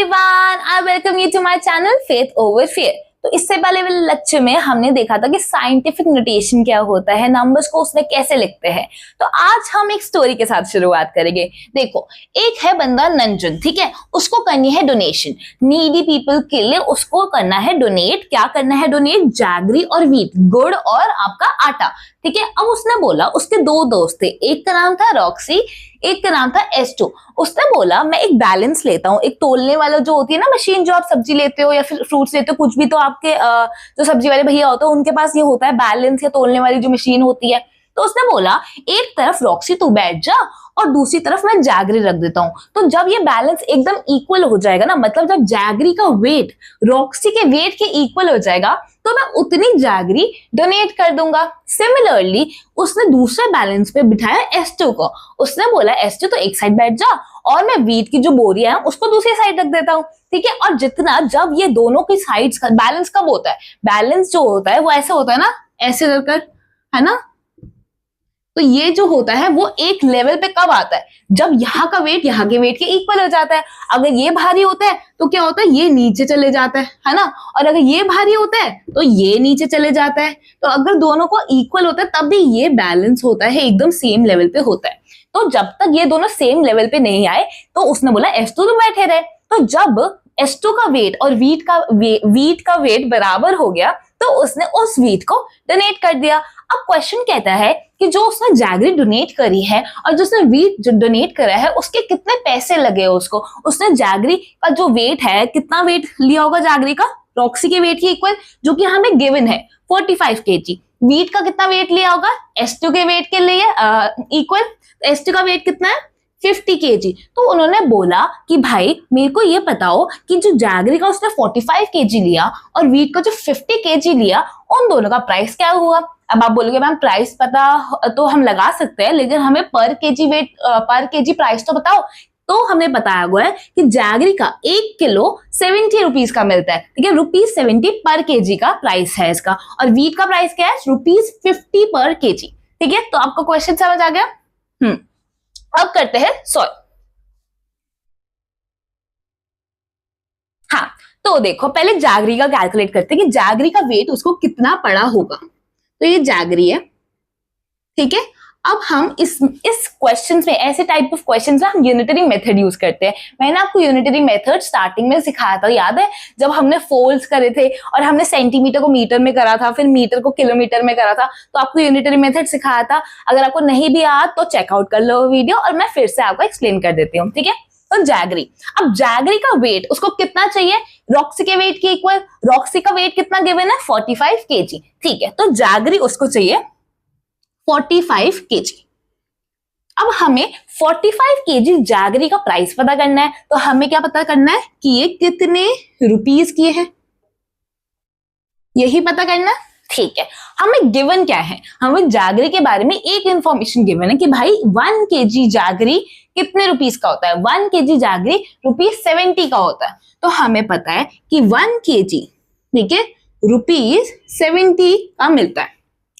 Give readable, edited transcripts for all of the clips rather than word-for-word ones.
Everyone, I welcome you to my channel faith over fear. तो इससे पहले वाले लेक्चर में हमने देखा था कि साइंटिफिक नोटेशन क्या होता है, नंबर्स को उसमें कैसे लिखते हैं। तो आज हम एक स्टोरी के साथ शुरुआत करेंगे। देखो, एक है बंदा नंजन, ठीक है, उसको करनी है डोनेशन नीडी पीपल के लिए। उसको करना है डोनेट, क्या करना है डोनेट? जैगरी और व्हीट, गुड़ और आपका आटा, ठीक है। अब उसने बोला, उसके दो दोस्त थे, एक का नाम था रॉक्सी, एक का नाम था एस्टो। उसने बोला मैं एक बैलेंस लेता हूँ, एक तोलने वाला जो होती है ना मशीन, जो आप सब्जी लेते हो या फिर फ्रूट्स लेते हो, कुछ भी, तो आपके जो सब्जी वाले भैया होते हैं उनके पास ये होता है बैलेंस या तोलने वाली जो मशीन होती है। तो उसने बोला एक तरफ रॉक्सी तू बैठ जा और दूसरी तरफ मैं जैगरी रख देता हूँ। तो जब ये बैलेंस एकदम इक्वल हो जाएगा ना, मतलब जब जैगरी का वेट रॉक्सी के वेट के इक्वल हो जाएगा, तो मैं उतनी जैगरी डोनेट कर दूंगा। सिमिलरली उसने दूसरे बैलेंस पे बिठाया एस्टो को। उसने बोला एस्टो तो एक साइड बैठ जा और मैं व्हीट की जो बोरियां है उसको दूसरी साइड रख देता हूँ, ठीक है। और जितना, जब ये दोनों की साइड्स का बैलेंस कब होता है? बैलेंस जो होता है वो ऐसे होता है ना, ऐसे करकर, है ना। तो ये जो होता है वो एक लेवल पे कब आता है? जब यहाँ का वेट यहाँ के वेट के इक्वल हो जाता है। अगर ये भारी होता है तो क्या होता है? ये नीचे चले जाता है ना। और अगर ये भारी होता है तो ये नीचे चले जाता है। तो अगर दोनों को इक्वल होता है तब भी ये बैलेंस होता है, एकदम सेम लेवल पे होता है। तो जब तक ये दोनों सेम लेवल पे नहीं आए तो उसने बोला एस्टो तो बैठे रहे। तो जब एस्टो का वेट और व्हीट का वेट बराबर हो गया तो उसने उस व्हीट को डोनेट कर दिया। अब क्वेश्चन कहता है कि जो उसने जैगरी डोनेट करी है और जो उसने व्हीट जो डोनेट करा है उसके कितने पैसे लगे उसको। उसने जैगरी का जो वेट है, कितना वेट लिया होगा जैगरी का? रॉक्सी के वेट के इक्वल, जो कि हमें गिवन है 45 kg। व्हीट का कितना वेट लिया होगा? एस्टो के वेट के लिए इक्वल। एस्टो का वेट कितना है? 50 kg। तो उन्होंने बोला कि भाई मेरे को ये बताओ कि जो जैगरी का उसने 45 kg लिया और व्हीट का जो 50 kg लिया, उन दोनों का प्राइस क्या हुआ? अब आप बोलोगे मैम प्राइस पता तो हम लगा सकते हैं, लेकिन हमें पर केजी वेट, पर केजी प्राइस तो बताओ। तो हमने बताया हुआ है कि जैगरी का 1 किलो 70 रुपीज का मिलता है, ठीक है। ₹70 पर केजी का प्राइस है इसका। और व्हीट का प्राइस क्या है? ₹50 पर केजी, ठीक है। तो आपको क्वेश्चन समझ आ गया? अब करते हैं सॉल्व। हाँ, तो देखो पहले जैगरी का कैलकुलेट करते हैं कि जैगरी का वेट उसको कितना पड़ा होगा। तो ये जैगरी है, ठीक है। अब हम इस क्वेश्चंस में, ऐसे टाइप ऑफ क्वेश्चंस में हम यूनिटरी मेथड यूज करते हैं। मैंने आपको यूनिटरी मेथड स्टार्टिंग में सिखाया था, याद है? जब हमने फोल्ड्स करे थे और हमने सेंटीमीटर को मीटर में करा था, फिर मीटर को किलोमीटर में करा था, तो आपको यूनिटरी मेथड सिखाया था। अगर आपको नहीं भी याद तो चेकआउट कर लो वीडियो और मैं फिर से आपको एक्सप्लेन कर देती हूँ, ठीक है। तो जैगरी, अब जैगरी का वेट उसको कितना चाहिए? रॉक्सी के वेट के इक्वल। रॉक्सी का वेट कितना गिवन है? 45 kg, ठीक है। तो जैगरी उसको चाहिए 45 kg। अब हमें 45 kg जैगरी का प्राइस पता करना है। तो हमें क्या पता करना है कि ये कितने रुपीस की है, यही पता करना है, ठीक है। हमें गिवन क्या है? हमें जैगरी के बारे में एक इंफॉर्मेशन गिवन है कि भाई 1 kg जैगरी कितने रुपीस का होता है? 1 kg जैगरी ₹70 का होता है। तो हमें पता है कि 1 kg, ठीक है, ₹70 का मिलता है,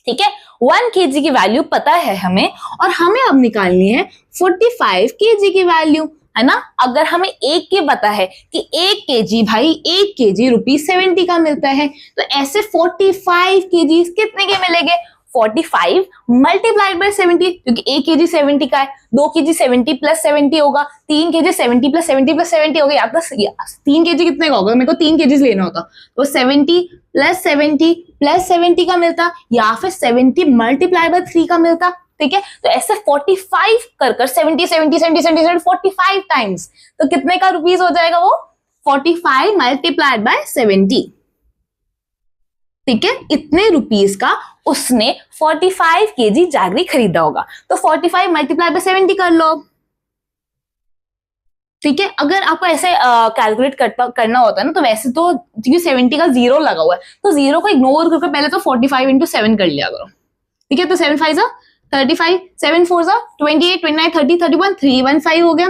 ठीक है। 1 kg की वैल्यू पता है हमें, और हमें अब निकालनी है 45 kg की वैल्यू, है ना। अगर हमें एक की पता है कि 1 kg, भाई 1 kg ₹70 का मिलता है, तो ऐसे 45 kg कितने के मिलेंगे? 45 मल्टीप्लाइड बाय 70, क्योंकि 1 kg 70 का है, 2 kg 70 प्लस 70 होगा, 3 kg 70 प्लस 70 प्लस 70 होगा। या प्लस 3 kg कितने का होगा? मेरे को 3 kg लेना होता, तो 70 प्लस 70 प्लस 70 का मिलता, या फिर 70 मल्टीप्लाई बाय 3 का मिलता, ठीक है। तो ऐसे 45 कर 70 70 70 70 45 टाइम्स, तो कितने का रुपीस हो जाएगा वो? 45 मल्टीप्लाइड बाय 70, ठीक है। इतने रुपीस का उसने 45 kg जैगरी खरीदा होगा। तो 45 मल्टीप्लाई बाय 70 कर लो, ठीक है। अगर आपको ऐसे कैलकुलेट करना होता है ना, तो वैसे तो क्योंकि 70 का जीरो लगा हुआ है तो जीरो को इग्नोर करके पहले तो 45 into 7 कर लिया करो, ठीक है। तो 7 5 35, 7 4 28, 29, 30, 31, 315 हो गया।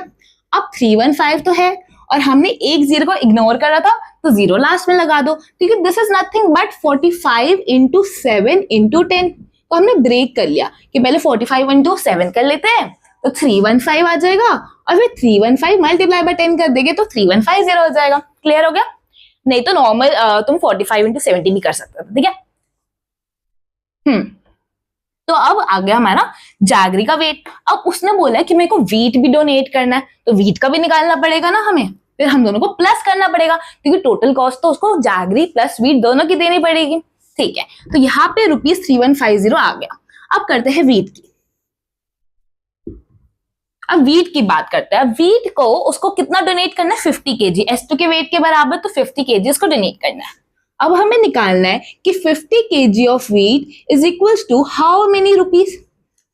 अब 315 तो है और हमने एक जीरो को इग्नोर करा था, तो जीरो लास्ट में लगा दो, क्योंकि this is nothing but 45 into 7 into 10। तो हमने ब्रेक कर लिया कि पहले 45 into 7 कर लेते हैं, तो 315 आ जाएगा और फिर 315 मल्टीप्लाई बाय 10 कर देंगे तो 3150 हो जाएगा। क्लियर हो गया? नहीं तो नॉर्मल तुम 45 इंटू 70 भी कर सकते थे। ठीक है, तो अब आ गया हमारा जैगरी का वेट। अब उसने बोला कि मेरे को वीट भी डोनेट करना है, तो वीट का भी निकालना पड़ेगा ना हमें, फिर हम दोनों को प्लस करना पड़ेगा क्योंकि टोटल कॉस्ट तो उसको जैगरी प्लस वीट दोनों की देनी पड़ेगी। ठीक है, तो यहाँ पे ₹3150 आ गया। अब करते हैं वीट की। अब वीट की बात करते हैं। वीट को उसको कितना डोनेट करना है? 50 kg, S2 के वेट के बराबर, तो 50 kg उसको डोनेट करना है। अब हमें निकालना है कि 50 kg of wheat is equals to how many rupees,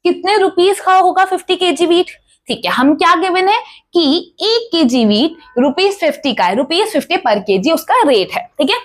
कितने रुपीज का होगा 50 kg वीट। ठीक है, हम क्या गिवन है कि 1 kg वीट ₹50 का है, ₹50 पर kg उसका रेट है। ठीक है,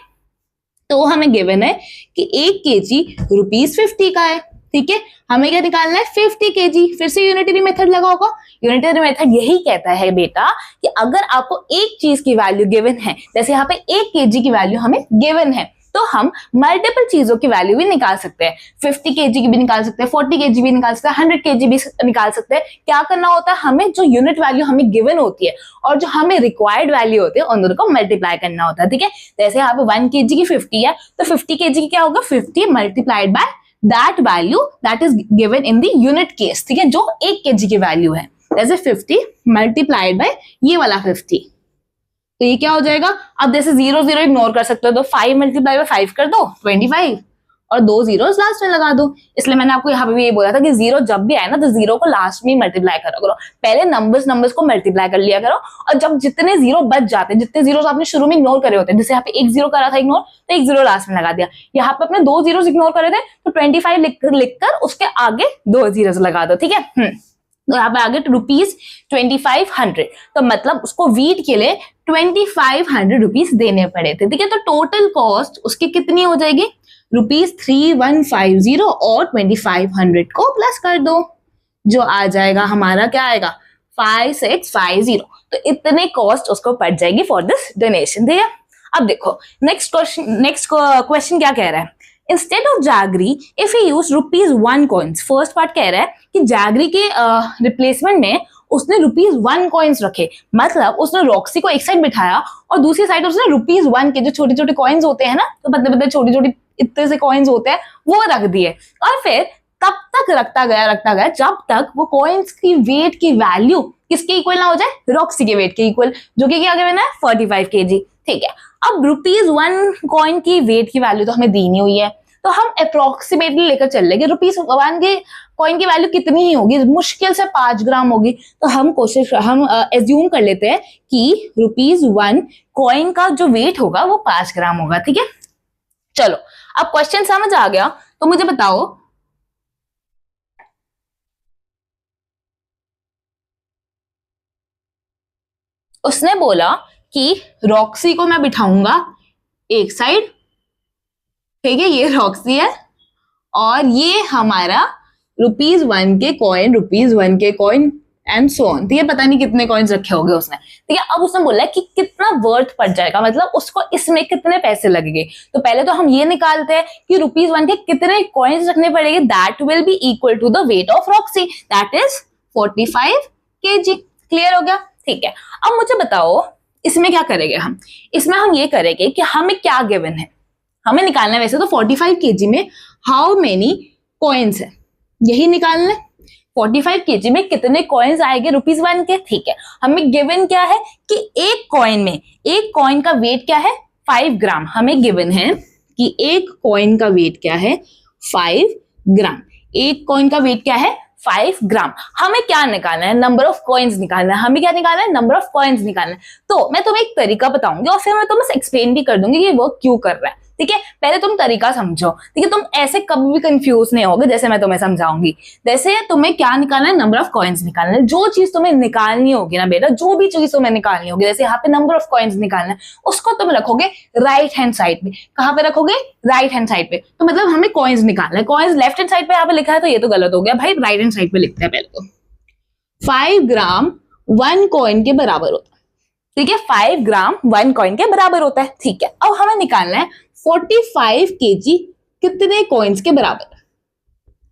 तो हमें गिवन है कि 1 kg ₹50 का है। ठीक है, हमें क्या निकालना है? 50 kg। फिर से यूनिटरी मेथड लगा होगा। यूनिटरी मेथड यही कहता है बेटा कि अगर आपको एक चीज की वैल्यू गिवन है, जैसे यहाँ पे 1 kg की वैल्यू हमें गिवन है, तो हम मल्टीपल चीजों की वैल्यू भी निकाल सकते हैं। 50 kg की भी निकाल सकते हैं, 40 kg भी निकाल सकते हैं, 100 kg भी निकाल सकते हैं। क्या करना होता है? हमें जो यूनिट वैल्यू हमें गिवन होती है और जो हमें रिक्वायर्ड वैल्यू होती है उन दोनों को मल्टीप्लाई करना होता है। ठीक है, जैसे यहाँ पे 1 kg की 50 है, तो 50 kg की क्या होगा? 50 multiplied by that value that is given in the unit case. ठीक है, जो 1 kg की वैल्यू है, जैसे 50 मल्टीप्लाइड बाय ये वाला 50, तो ये क्या हो जाएगा? अब जैसे 0 0 इग्नोर कर सकते हो, तो 5 मल्टीप्लाई बाय 5 कर दो 25 और 2 zeros लास्ट में लगा दो। इसलिए मैंने आपको यहाँ पे भी ये बोला था कि 0 जब भी आए ना तो 0 को लास्ट में ही मल्टीप्लाई करा करो, पहले नंबर्स को मल्टीप्लाई कर लिया करो, और जब जितने 0 बच जाते हैं, जितने जीरोस आपने शुरू में इग्नोर करे होते हैं, जैसे यहाँ पे 1 0 करा था इग्नोर, तो 1 0 लास्ट में लगा दिया। यहाँ पे अपने 2 zeros इग्नोर करे थे, तो 25 लिखकर उसके आगे 2 zeros लगा दो। ठीक है, तो यहाँ पे आगे ₹2500, तो मतलब उसको वीट के लिए ₹2500 देने पड़े थे। ठीक है, तो टोटल कॉस्ट उसकी कितनी हो जाएगी? ₹3150 और 2500 को प्लस कर दो, जो आ जाएगा हमारा, क्या आएगा? 5650। तो इतने कॉस्ट उसको पड़ जाएगी फॉर दिस डोनेशन। ठीक है, अब देखो नेक्स्ट क्वेश्चन क्या कह रहा है? Instead of jaggery if he use ₹1 coins. First part कह रहा है कि जैगरी के रिप्लेसमेंट में उसने ₹1 कॉइन्स रखे, मतलब उसने रॉक्सी को एक साइड बिठाया और दूसरी साइड उसने ₹1 के जो छोटे छोटे कॉइन्स होते हैं ना, तो पतले पतले छोटे छोटे इतने से कॉइन्स होते हैं, वो रख दिए। और फिर तब तक रखता गया जब तक वो कॉइन्स की वेट की वैल्यू किसके इक्वल ना हो जाए? रॉक्सी के वेट के इक्वल, जो कि क्या गिवन है? 45 kg। ठीक है, अब ₹1 कॉइन की वेट की वैल्यू तो हमें दी नहीं हुई है, तो हम अप्रोक्सीमेटली लेकर चल लेंगे ₹1 के कॉइन की वैल्यू कितनी ही होगी? मुश्किल से 5 ग्राम होगी। तो हम एज्यूम कर लेते हैं कि ₹1 कॉइन का जो वेट होगा वो 5 ग्राम होगा। ठीक है, चलो अब क्वेश्चन समझ आ गया, तो मुझे बताओ उसने बोला कि रॉक्सी को मैं बिठाऊंगा एक साइड, ठीक है, ये रॉक्सी है और ये हमारा ₹1 के कॉइन एंड सो ऑन। ठीक है, पता नहीं कितने कॉइन्स रखे होंगे उसने। ठीक है, अब उसने बोला है कि कितना वर्थ पड़ जाएगा, मतलब उसको इसमें कितने पैसे लगेंगे। तो पहले तो हम ये निकालते हैं कि ₹1 के कितने कॉइन्स रखने पड़ेंगे, that will be equal to the weight of Roxy, that is 45 kg। Clear हो गया? ठीक है, अब मुझे बताओ इसमें क्या करेंगे हम? इसमें हम ये करेंगे कि हमें क्या गिवन है, हमें निकालना है वैसे तो 45 kg में हाउ मेनी कॉइन्स है, यही निकालना है। 45 kg में कितने कॉइन्स आएंगे ₹1 के? ठीक है, हमें गिवन क्या है कि एक कॉइन का वेट क्या है? 5 ग्राम। हमें गिवन है कि एक कॉइन का वेट क्या है? 5 ग्राम। एक कॉइन का वेट क्या है? 5 ग्राम। हमें क्या निकालना है? नंबर ऑफ कॉइन्स निकालना है। हमें क्या निकालना है? नंबर ऑफ कॉइन्स निकालना है। तो मैं तुम्हें एक तरीका बताऊंगी और फिर मैं तुम्हें एक्सप्लेन भी कर दूंगी कि वो क्यों कर रहा है। ठीक है, पहले तुम तरीका समझो। ठीक है, तुम ऐसे कभी भी कंफ्यूज नहीं होगे जैसे मैं तुम्हें समझाऊंगी। जैसे तुम्हें क्या निकालना है? नंबर ऑफ कॉइन्स निकालना है। जो चीज तुम्हें निकालनी होगी ना बेटा, जो भी चीज तुम्हें निकालनी होगी, जैसे यहाँ पे नंबर ऑफ कॉइन्स निकालना है, उसको तुम रखोगे राइट हैंड साइड पे। कहाँ पे रखोगे? राइट हैंड साइड पे। तो मतलब हमें कॉइन्स निकालना है। कॉइन्स लेफ्ट हैंड साइड पे यहाँ पे लिखा है, तो ये तो गलत हो गया भाई, राइट हैंड साइड पे लिखते हैं पहले तो। 5 ग्राम 1 कॉइन के बराबर होता है। ठीक है, 5 ग्राम 1 कॉइन के बराबर होता है। ठीक है, अब हमें निकालना है 45 kg कितने कॉइन्स के बराबर।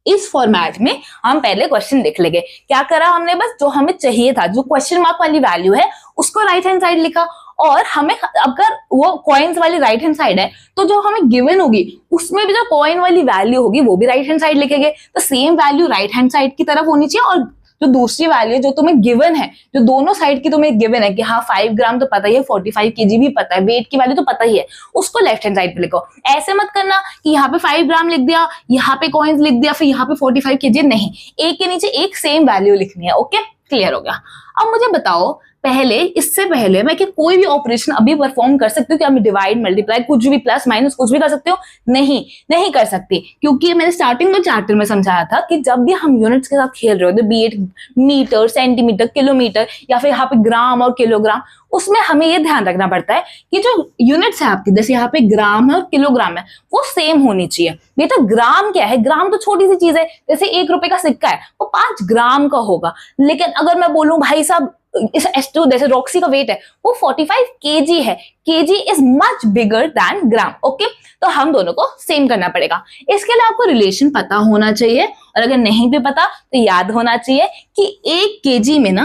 इस फॉर्मेट में हम पहले क्वेश्चन लिख लेंगे। क्या करा हमने, बस जो हमें चाहिए था, जो क्वेश्चन मार्क वाली वैल्यू है उसको राइट हैंड साइड लिखा, और हमें अगर वो कॉइन्स वाली राइट हैंड साइड है तो जो हमें गिवन होगी उसमें भी जो कॉइन वाली वैल्यू होगी वो भी राइट हैंड साइड लिखेंगे। तो same value right hand side की तरफ होनी चाहिए, और जो दूसरी वैल्यू जो तुम्हें गिवन है, जो दोनों साइड की तुम्हें गिवन है कि हाँ 5 ग्राम तो पता ही है, 45 केजी भी पता है, वेट की वैल्यू तो पता ही है, उसको लेफ्ट हैंड साइड पे लिखो। ऐसे मत करना कि यहाँ पे 5 ग्राम लिख दिया, यहाँ पे कॉइन्स लिख दिया, फिर यहाँ पे 45 केजी, नहीं, एक के नीचे एक सेम वैल्यू लिखनी है। ओके, क्लियर हो गया। अब मुझे बताओ, पहले इससे पहले मैं कि कोई भी ऑपरेशन अभी परफॉर्म कर सकती हूँ क्या? मैं डिवाइड, मल्टीप्लाई, कुछ भी, प्लस माइनस कुछ भी कर सकते हो? नहीं, नहीं कर सकती, क्योंकि मैंने स्टार्टिंग में चैप्टर में समझाया था कि जब भी हम यूनिट्स के साथ खेल रहे होते, be it metre, centimetre, kilometre या फिर यहाँ पे ग्राम और किलोग्राम, उसमें हमें ये ध्यान रखना पड़ता है कि जो यूनिट्स है आपकी, जैसे यहाँ पे ग्राम है और किलोग्राम है, वो सेम होनी चाहिए। बेटा ग्राम क्या है? ग्राम तो छोटी सी चीज है, जैसे 1 रुपए का सिक्का है वो 5 ग्राम का होगा। लेकिन अगर मैं बोलूं भाई साहब इस S2 जैसे रॉक्सी का वेट है वो 45 केजी है, KG is much bigger than gram. Okay, तो हम दोनों को सेम करना पड़ेगा। इसके लिए आपको रिलेशन पता होना चाहिए, और अगर नहीं भी पता तो याद होना चाहिए कि 1 केजी में ना,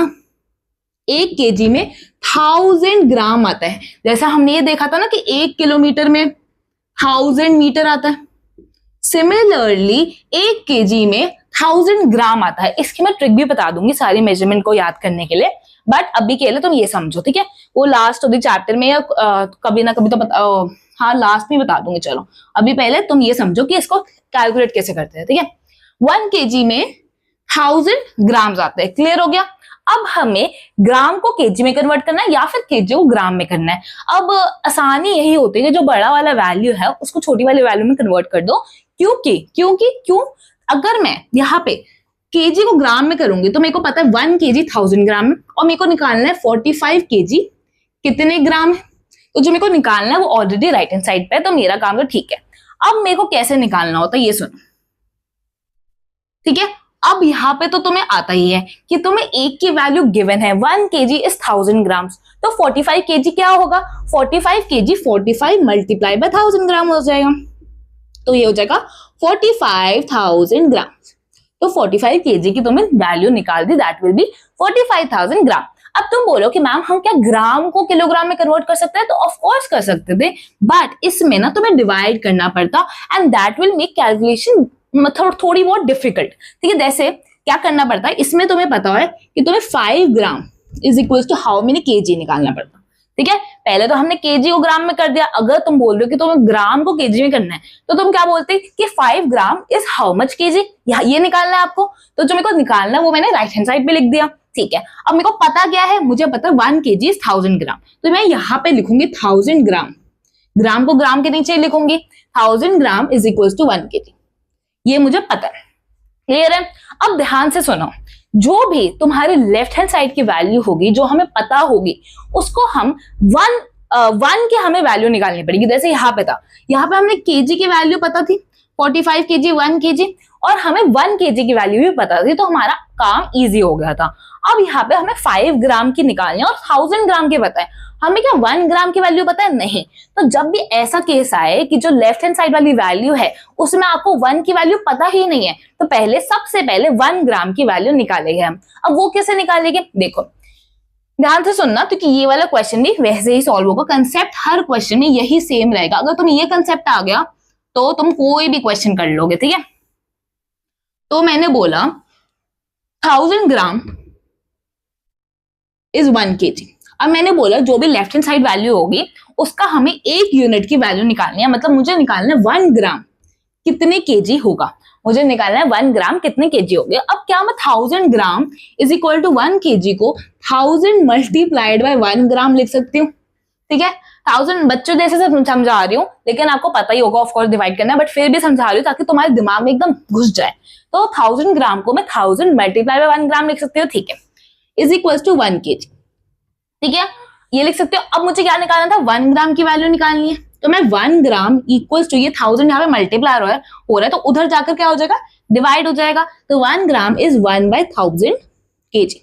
1 केजी में 1000 ग्राम आता है। जैसा हमने ये देखा था ना कि 1 किलोमीटर में 1000 मीटर आता है, सिमिलरली 1 केजी में 1000 ग्राम आता है। इसकी मैं ट्रिक भी बता दूंगी सारी मेजरमेंट को याद करने के लिए, बट अभी के लिए तुम ये समझो, ठीक है? वो लास्ट ऑफ द चैप्टर में या कभी ना कभी तो हाँ लास्ट में बता दूंगी। चलो अभी पहले तुम ये समझो कि इसको कैलकुलेट कैसे करते हैं, ठीक है? 1 केजी में 1000 ग्राम आते हैं। क्लियर हो गया? अब हमें ग्राम को केजी में कन्वर्ट करना है या फिर केजी को ग्राम में करना है। अब आसानी यही होती है कि जो बड़ा वाला वैल्यू है उसको छोटी वाली वैल्यू में कन्वर्ट कर दो, क्यों अगर मैं यहाँ पे केजी को ग्राम में करूंगी तो मेरे को पता है 1 केजी 1000 ग्राम है, और मेरे को निकालना है 45 केजी कितने ग्राम है। तो जो मेरे को निकालना है वो ऑलरेडी राइट हैंड साइड पे है, तो मेरा काम तो ठीक है। अब मेरे को कैसे निकालना होता है ये सुनो, ठीक है? अब यहाँ पे तो तुम्हें आता ही है कि तुम्हें एक की वैल्यू गिवन है, 1 केजी इज 1000 ग्राम, तो 45 केजी क्या होगा? 45 केजी 45 मल्टीप्लाई बाय 1000 ग्राम हो जाएगा, तो ये हो जाएगा 45,000 ग्राम। तो 45 केजी की तुमने वैल्यू निकाल दी, दैट विल बी 45,000 ग्राम। अब तुम बोलो कि मैम हम क्या ग्राम को किलोग्राम में कन्वर्ट कर सकते हैं? तो ऑफ कोर्स कर सकते थे, बट इसमें ना तुम्हें डिवाइड करना पड़ता, and that will make calculation थोड़ी बहुत डिफिकल्ट, ठीक है? जैसे क्या करना पड़ता है, इसमें तुम्हें पता है कि तुम्हें 5 gram is equal to how many KG निकालना पड़ता, ठीक है? पहले तो हमने केजी को ग्राम में कर दिया। अगर तुम बोल रहे हो कि तुम्हें ग्राम को केजी में करना है तो तुम क्या बोलते कि 5 gram is how much KG, ये निकालना है आपको। तो जो मेरे को निकालना है वो मैंने राइट हैंड साइड पे लिख दिया, ठीक है? अब मेरे को पता क्या है, मुझे पता है 1 केजी इज 1000 ग्राम, तो मैं यहाँ पे लिखूंगी 1000 ग्राम, ग्राम को ग्राम के नीचे लिखूंगी, 1000 gram is equal to 1 KG, ये मुझे पता है। क्लियर है? अब ध्यान से सुनो, जो भी तुम्हारे लेफ्ट हैंड साइड की वैल्यू होगी जो हमें पता होगी उसको हम 1 की हमें वैल्यू निकालनी पड़ेगी। जैसे यहाँ पे था, यहाँ पे हमने केजी की वैल्यू पता थी 45 केजी 1 केजी, और हमें 1 केजी की वैल्यू भी पता थी, तो हमारा काम इजी हो गया था। अब यहाँ पे हमें 5 ग्राम की निकालनी है और 1000 ग्राम की पता है, हमें क्या 1 ग्राम की वैल्यू पता है? नहीं। तो जब भी ऐसा केस आए कि जो लेफ्ट हैंड साइड वाली वैल्यू है उसमें आपको 1 की वैल्यू पता ही नहीं है, तो पहले सबसे पहले 1 ग्राम की वैल्यू निकालेंगे हम। अब वो कैसे निकालेंगे? देखो ध्यान से सुनना, क्योंकि ये वाला क्वेश्चन भी वैसे ही सॉल्व होगा, कंसेप्ट हर क्वेश्चन में यही सेम रहेगा। अगर तुम ये कंसेप्ट आ गया तो तुम कोई भी क्वेश्चन कर लोगे, ठीक है? तो मैंने बोला 1000 ग्राम इज 1 केजी। अब मैंने बोला जो भी लेफ्ट हैंड साइड वैल्यू होगी उसका हमें 1 यूनिट की वैल्यू निकालनी है, मतलब मुझे निकालना है 1 ग्राम कितने केजी होगा, मुझे निकालना है 1 ग्राम कितने केजी हो गया। अब क्या मैं 1000 gram is equal to 1 KG को 1000 मल्टीप्लाइड बाय 1 ग्राम लिख सकती हूँ, ठीक है? 1000 बच्चों जैसे से समझा रही हूँ, लेकिन आपको पता ही होगा ऑफ कोर्स डिवाइड करना है, बट फिर भी समझा रही हूँ ताकि तुम्हारे दिमाग में एकदम घुस जाए। तो 1000 ग्राम को मैं 1000 मल्टीप्लाई बाय 1 ग्राम लिख सकती हूँ, ठीक है? इज इक्वल टू 1 केजी, ठीक है? ये लिख सकते हो। अब मुझे क्या निकालना था? 1 ग्राम की वैल्यू निकालनी है, तो मैं 1 ग्राम इक्वल्स टू ये 1000 यहाँ पे मल्टीप्लाई हो रहा है, तो उधर जाकर क्या हो जाएगा? डिवाइड हो जाएगा। तो 1 ग्राम इज 1/1000 केजी,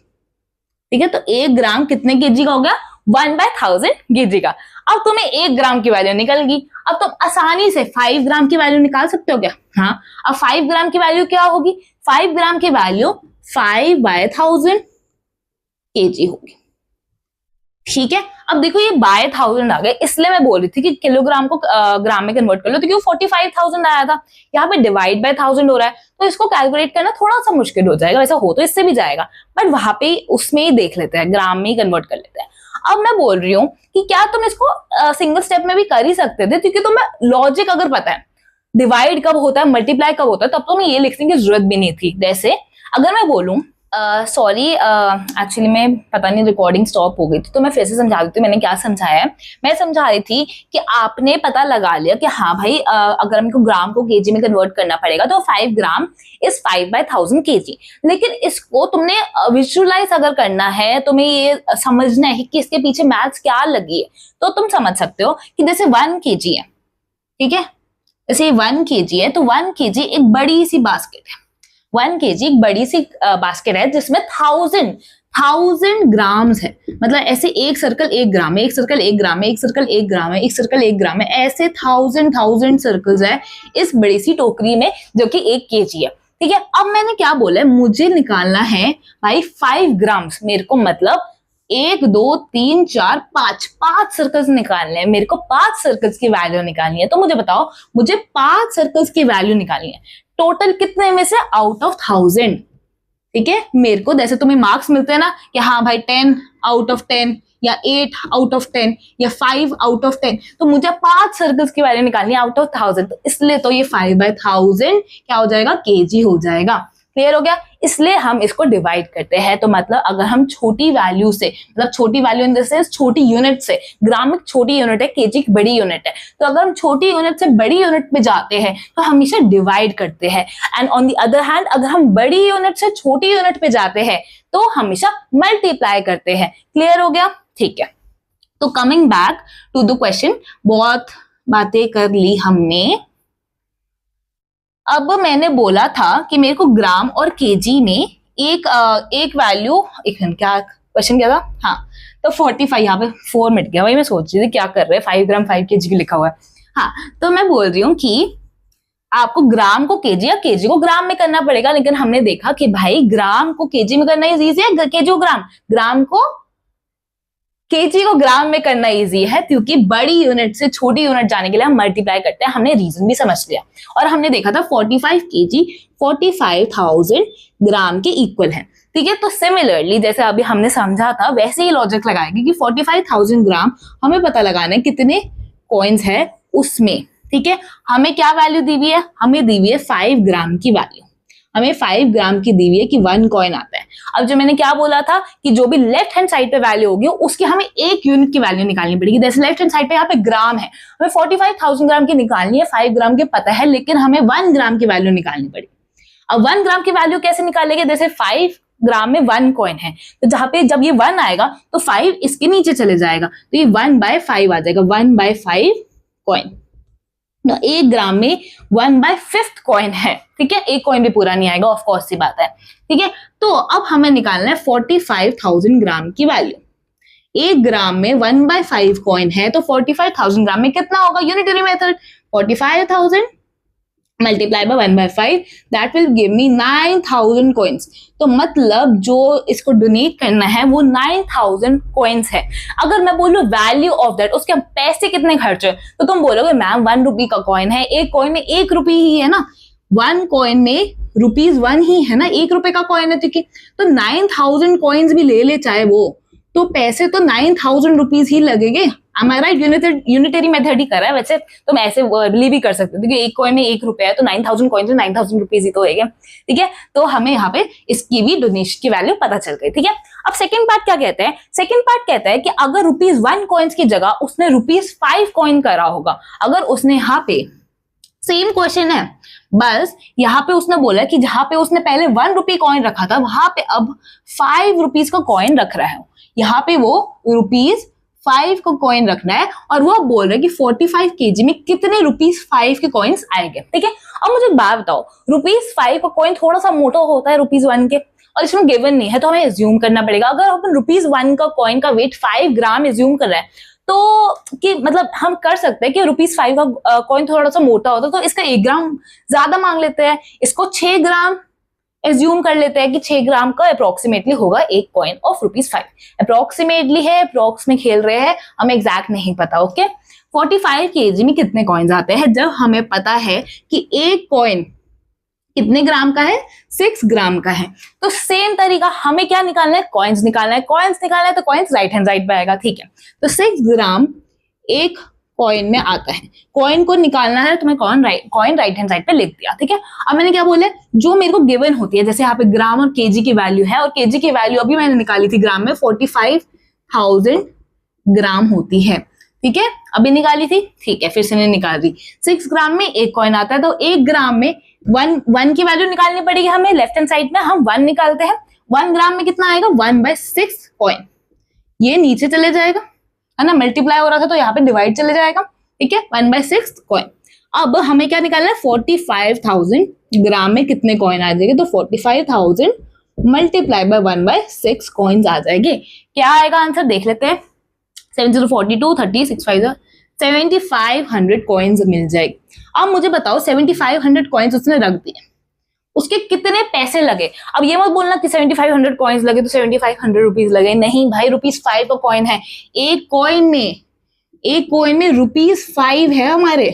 ठीक है? तो 1 ग्राम कितने केजी का हो गया? 1/1000 kg का। अब तुम्हें 1 ग्राम की वैल्यू निकल गई। अब तुम आसानी से 5 ग्राम की वैल्यू निकाल सकते हो क्या? हाँ, अब 5 ग्राम की वैल्यू क्या होगी? 5 ग्राम की वैल्यू 5/1000 kg होगी। ठीक है, अब देखो ये बाय 1000 आ गए, इसलिए मैं बोल रही थी कि किलोग्राम को ग्राम में कन्वर्ट कर लो, तो क्यों 45,000 आया था। यहाँ पे डिवाइड बाय 1000 हो रहा है, तो इसको कैलकुलेट करना थोड़ा सा मुश्किल हो जाएगा। वैसा हो तो इससे भी जाएगा, बट वहां पे उसमें ही देख लेते हैं, ग्राम में ही कन्वर्ट कर लेते हैं। अब मैं बोल रही हूँ कि क्या तुम इसको सिंगल स्टेप में भी कर ही सकते थे, क्योंकि तुम्हें लॉजिक अगर पता है, डिवाइड कब होता है, मल्टीप्लाई कब होता है, तब तो मैं ये लिखने की जरूरत भी नहीं थी। जैसे अगर मैं बोलूं सॉरी एक्चुअली मैं पता नहीं रिकॉर्डिंग स्टॉप हो गई थी, तो मैं फिर से समझा देती हूँ मैंने क्या समझाया है। मैं समझा रही थी कि आपने पता लगा लिया कि हाँ भाई अगर हमको ग्राम को केजी में कन्वर्ट करना पड़ेगा तो 5 ग्राम इज 5/1000 kg। लेकिन इसको तुमने विजुअलाइज अगर करना है, तुम्हें ये समझना है कि इसके पीछे मैथ्स क्या लगी है, तो तुम समझ सकते हो कि जैसे 1 kg है, ठीक है, जैसे 1 kg है, तो 1 kg एक बड़ी सी बास्केट है। 1 kg एक बड़ी सी बास्केट है जिसमें 1000 ग्राम्स है। मतलब ऐसे एक सर्कल 1 ग्राम है, एक सर्कल 1 ग्राम है, एक सर्कल 1 ग्राम है, एक सर्कल 1 ग्राम है, ऐसे 1000 सर्कल्स है इस बड़ी सी टोकरी में, जो कि 1 kg है। ठीक है, अब मैंने क्या बोला है, मुझे निकालना है भाई 5 ग्राम्स। मेरे को मतलब 1 2 3 4 5 सर्कल्स निकालने हैं, मेरे को 5 सर्कल्स की वैल्यू निकालनी है। तो मुझे बताओ, मुझे 5 सर्कल्स की वैल्यू निकालनी है, टोटल कितने में से? Out of 1000। ठीक है, मेरे को जैसे तुम्हें मार्क्स मिलते हैं ना कि हाँ भाई 10 आउट ऑफ 10 या 8 आउट ऑफ 10 या 5 आउट ऑफ 10, तो मुझे 5 सर्कल्स की वैल्यू निकालनी है आउट ऑफ 1000। तो इसलिए तो ये 5/1000 क्या हो जाएगा? केजी हो जाएगा। क्लियर हो गया? इसलिए हम इसको डिवाइड करते हैं। तो मतलब अगर हम छोटी वैल्यू से, मतलब छोटी वैल्यू इन द सेंस छोटी यूनिट से, ग्राम एक छोटी यूनिट है, केजी एक बड़ी यूनिट है, तो अगर हम छोटी यूनिट से बड़ी यूनिट पे जाते हैं तो हमेशा डिवाइड करते हैं। And on the other hand अगर हम बड़ी यूनिट से छोटी यूनिट पे जाते हैं तो हमेशा मल्टीप्लाई करते हैं। क्लियर हो गया? ठीक है, तो coming back to the question, बहुत बातें कर ली हमने। अब मैंने बोला था कि मेरे को ग्राम और केजी में एक वैल्यू, एक मिनट, क्या क्वेश्चन क्या था? हाँ, तो 45, यहाँ पे 4 मिट गया भाई, मैं सोच रही थी क्या कर रहे हैं, 5 ग्राम 5 kg की लिखा हुआ है। हाँ, तो मैं बोल रही हूँ कि आपको ग्राम को केजी या केजी को ग्राम में करना पड़ेगा, लेकिन हमने देखा कि भाई ग्राम को केजी में करना इजी है, केजी को ग्राम को केजी को ग्राम में करना इजी है, क्योंकि बड़ी यूनिट से छोटी यूनिट जाने के लिए हम मल्टीप्लाई करते हैं। हमने रीजन भी समझ लिया, और हमने देखा था 45 kg 45,000 ग्राम के इक्वल है। ठीक है, तो सिमिलरली जैसे अभी हमने समझा था वैसे ही लॉजिक लगाएंगे कि 45,000 ग्राम हमें पता लगाना है कितने कॉइन्स है उसमें। ठीक है, हमें क्या वैल्यू दी हुई है? हमें दी हुई है 5 ग्राम की वैल्यू। हमें 5 ग्राम की दी हुई है कि 1 कॉइन आता है। अब जो मैंने क्या बोला था कि जो भी लेफ्ट हैंड साइड पे वैल्यू होगी उसकी हमें 1 यूनिट की वैल्यू निकालनी पड़ेगी। जैसे लेफ्ट हैंड साइड पे यहाँ पे ग्राम है, हमें 45,000 ग्राम की निकालनी है, 5 ग्राम के पता है, लेकिन हमें 1 ग्राम की वैल्यू निकालनी पड़ेगी। अब 1 ग्राम की वैल्यू कैसे निकालेंगे? जैसे 5 ग्राम में 1 कॉइन है, तो जहां पे जब ये 1 आएगा तो 5 इसके नीचे चले जाएगा, तो ये 1/5 आ जाएगा, 1/5 कॉइन। तो 1 ग्राम में 1/5 कॉइन है। ठीक है, एक कॉइन भी पूरा नहीं आएगा, ऑफ कोर्स सी बात है। ठीक है, तो अब हमें निकालना है 45,000 ग्राम की वैल्यू। 1 ग्राम में 1/5 कॉइन है, तो 45,000 ग्राम में कितना होगा? Unitary method, 45,000 multiply by 1/5, that will give me 9,000 coins. तो मतलब जो इसको डोनेट करना है वो 9,000 कॉइन्स है। अगर मैं बोलूं वैल्यू ऑफ दैट, उसके पैसे कितने खर्च है, तो तुम बोलोगे मैम 1 रुपी का कॉइन है, एक कॉइन में 1 रुपी ही है ना, 1 कॉइन में ₹1 ही है ना, 1 रुपए का कॉइन है, ठीक है, तो 9,000 कॉइन्स भी ले ले चाहे वो, तो पैसे तो 9,000 रुपीज ही लगेंगे। हमारा यूनिटरी मेथड ही कर रहा है, वैसे तुम ऐसे वर्बली भी कर सकते हो, क्योंकि एक कॉइन में 1 रुपया है तो 9,000 कॉइन से 9,000 रुपीज ही तो होगा। ठीक है, तो हमें यहाँ पे इसकी भी डोनेशन की वैल्यू पता चल गई। ठीक है, अब सेकंड पार्ट क्या कहते हैं? सेकंड पार्ट कहता है कि अगर ₹1 कॉइन्स की जगह उसने ₹5 कॉइन करा होगा, अगर उसने यहाँ पे सेम क्वेश्चन है, बस यहाँ पे उसने बोला कि जहां पे उसने पहले 1 रुपी कॉइन रखा था वहां पे अब 5 रुपीज का कॉइन रख रहा है, यहाँ पे वो ₹5 का कॉइन रखना है, और वो बोल रहा है कि 45 kg में कितने ₹5 के कॉइन्स आएंगे। ठीक है, अब मुझे एक बात बताओ, ₹5 का कॉइन थोड़ा सा मोटा होता है ₹1 के, और इसमें गिवन नहीं है, तो हमें एज्यूम करना पड़ेगा। अगर अपन ₹1 का कॉइन का वेट 5 ग्राम एज्यूम कर रहा है, तो कि मतलब हम कर सकते हैं कि ₹5 का कॉइन थोड़ा सा मोटा होता है, तो इसका 1 ग्राम ज्यादा मांग लेते हैं, इसको 6 ग्राम एज्यूम कर लेते हैं कि 6 ग्राम का अप्रोक्सीमेटली होगा एक कॉइन ऑफ ₹5। अप्रोक्सीमेटली है, अप्रोक्स में खेल रहे हैं, हमें एग्जैक्ट नहीं पता। ओके, 45 kg में कितने कॉइन्स आते हैं? जब हमें पता है कि एक कॉइन कितने ग्राम का है, 6 ग्राम का है, तो सेम तरीका हमें क्या निकालना है, कॉइन्स निकालना है। कॉइन्स निकालना है तो कॉइन्स राइट हैंड साइड पे आएगा, ठीक है। तो 6 ग्राम एक कॉइन में आता है। कॉइन को निकालना है तो मैं कॉइन राइट हैंड साइड पे लिख दिया, ठीक है। अब मैंने क्या बोला, जो मेरे को गिवन होती है, जैसे यहाँ पे ग्राम और केजी की वैल्यू है, और केजी की वैल्यू अभी मैंने निकाली थी ग्राम में, 45,000 ग्राम होती है, ठीक है, अभी निकाली थी, ठीक है, फिर से नहीं निकाल दी। 6 ग्राम में एक कॉइन आता है, तो 1 ग्राम में वन की वैल्यू निकालनी पड़ेगी हमें। लेफ्ट हैंड साइड में हम 1 निकालते हैं। 1 ग्राम में कितना आएगा, 1/6 कॉइन। ये नीचे चले जाएगा, है ना, मल्टीप्लाई हो रहा था तो यहाँ पे डिवाइड चले जाएगा, ठीक है, 1/6 कॉइन। अब हमें क्या निकालना है, 45,000 ग्राम में कितने कॉइन आ जाएंगे, तो 45,000 मल्टीप्लाई बाय 1/6 कॉइन्स आ जाएंगे। क्या आएगा आंसर, देख लेते हैं। 7042 30 6 7500 कॉइन्स मिल जाएगी। अब मुझे बताओ 7500 कॉइन्स उसने रख दिए, उसके कितने पैसे लगे? अब ये मत बोलना कि 7500 कॉइन्स लगे तो 7500 रुपीज लगे, नहीं भाई, ₹5 का कॉइन है। एक कॉइन में ₹5 है हमारे,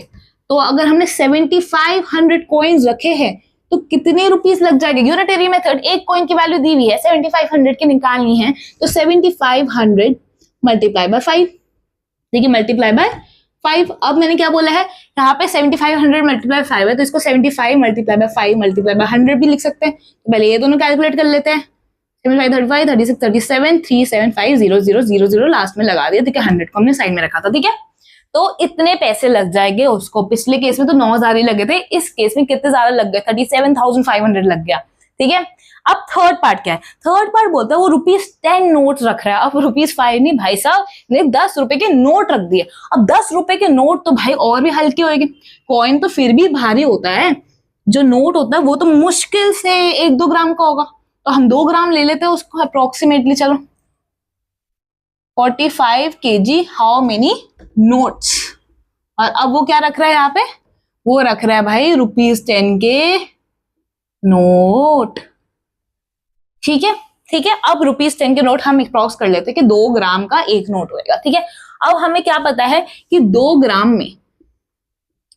तो अगर हमने 7500 कॉइन्स रखे हैं तो कितने रुपीस लग जाएंगे? यूनिटरी मेथड, एक कॉइन की वैल्यू दी हुई है, 7500 की निकालनी है, तो 7500 मल्टीप्लाई बाय 5, देखिए मल्टीप्लाई बाय 5। अब मैंने क्या बोला है, यहाँ पे 7500 मल्टीप्लाई 5 है, तो इसको 75 मल्टीप्लाई बाय 5 मल्टीप्लाई बाय 100 भी लिख सकते हैं। तो पहले ये दोनों कैलकुलेट कर लेते हैं। 75 35 36 37 375 0 0 0 0 लास्ट में लगा दिया, ठीक है, 100 को हमने साइड में रखा था, ठीक है। तो इतने पैसे लग जाएंगे उसको। पिछले केस में तो 9,000 ही लगे थे, इस केस में कितने ज्यादा लग गए, 37,500 लग गया, ठीक है। अब थर्ड पार्ट क्या है, थर्ड पार्ट बोलता है वो ₹10 नोट रख रहा है। अब ₹5 नहीं भाई साहब ने 10 रुपए के नोट रख दिए। अब 10 रुपए के नोट तो भाई और भी हल्के होंगे, कॉइन तो फिर भी भारी होता है, जो नोट होता है वो तो मुश्किल से 1-2 ग्राम का होगा, तो हम 2 ग्राम ले लेते हैं उसको अप्रोक्सीमेटली। चलो 45 kg हाउ मेनी नोट्स, और अब वो क्या रख रहा है यहाँ पे, वो रख रहा है भाई ₹10 के नोट, ठीक है, ठीक है। अब ₹10 के नोट हम अप्रॉक्स कर लेते हैं कि 2 ग्राम का एक नोट होएगा, ठीक है। अब हमें क्या पता है कि 2 ग्राम में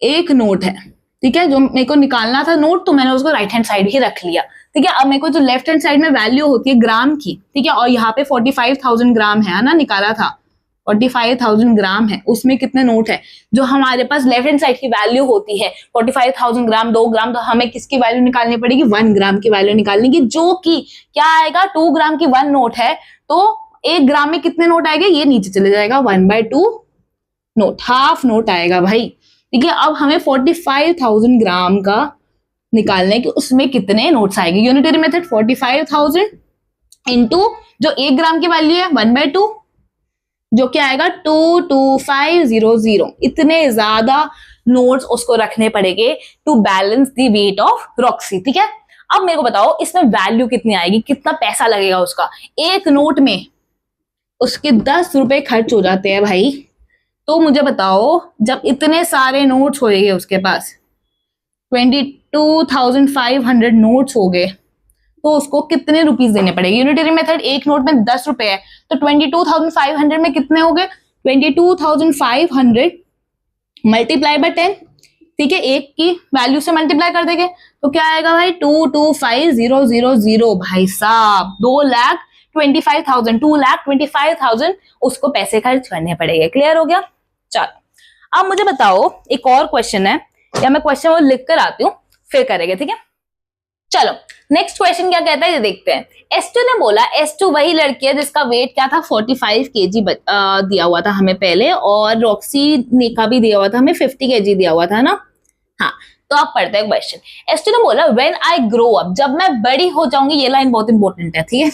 एक नोट है, ठीक है, जो मेरे को निकालना था नोट, तो मैंने उसको राइट हैंड साइड ही रख लिया, ठीक है। अब मेरे को जो लेफ्ट हैंड साइड में वैल्यू होती है ग्राम की, ठीक है, और यहाँ पे 45,000 ग्राम है ना, निकाला था 45,000 ग्राम है, उसमें कितने नोट है, जो हमारे पास लेफ्ट हैंड साइड की वैल्यू होती है 45,000 ग्राम, 2 ग्राम, तो हमें किसकी वैल्यू निकालनी पड़ेगी, 1 ग्राम की वैल्यू निकालनी की, जो कि क्या आएगा, 2 ग्राम की 1 नोट है, तो 1 ग्राम में कितने नोट आएंगे, ये नीचे चले जाएगा, 1/2 नोट, हाफ नोट आएगा भाई, ठीक है। अब हमें 45,000 ग्राम का निकालना है कि उसमें कितने नोट्स आएंगे। यूनिटरी मेथड, 45,000 इंटू जो 1 ग्राम की वैल्यू है 1/2, जो क्या आएगा 22500। इतने ज्यादा नोट्स उसको रखने पड़ेंगे to balance the weight of Roxy, ठीक है। अब मेरे को बताओ इसमें वैल्यू कितनी आएगी, कितना पैसा लगेगा उसका। एक नोट में उसके 10 रुपए खर्च हो जाते हैं भाई, तो मुझे बताओ जब इतने सारे नोट्स होएंगे उसके पास, 22,500 नोट्स हो गए, तो उसको कितने रुपीस देने पड़ेंगे। यूनिटरी मेथड, एक नोट में 10 रुपए है, तो 22,500 में कितने हो गए, 22,500 मल्टीप्लाई बाय 10, ठीक है, एक की वैल्यू से मल्टीप्लाई कर देंगे, तो क्या आएगा भाई 225,000 भाई साहब, 2,25,000 2,25,000 उसको पैसे खर्च करने पड़ेंगे। क्लियर हो गया। चलो अब मुझे बताओ एक और क्वेश्चन है, या मैं क्वेश्चन वो लिख कर आती हूँ फिर करेंगे, ठीक है। चलो नेक्स्ट क्वेश्चन क्या कहता है ये देखते हैं। S2 ने बोला, S2 वही लड़की है जिसका वेट क्या था 45 kg दिया हुआ था हमें पहले, और रॉक्सी ने का भी दिया हुआ था हमें 50 kg दिया हुआ था ना। हाँ, तो आप पढ़ते हैं क्वेश्चन। S2 ने बोला व्हेन आई ग्रो अप, जब मैं बड़ी हो जाऊंगी, ये लाइन बहुत इंपॉर्टेंट है, ठीक है।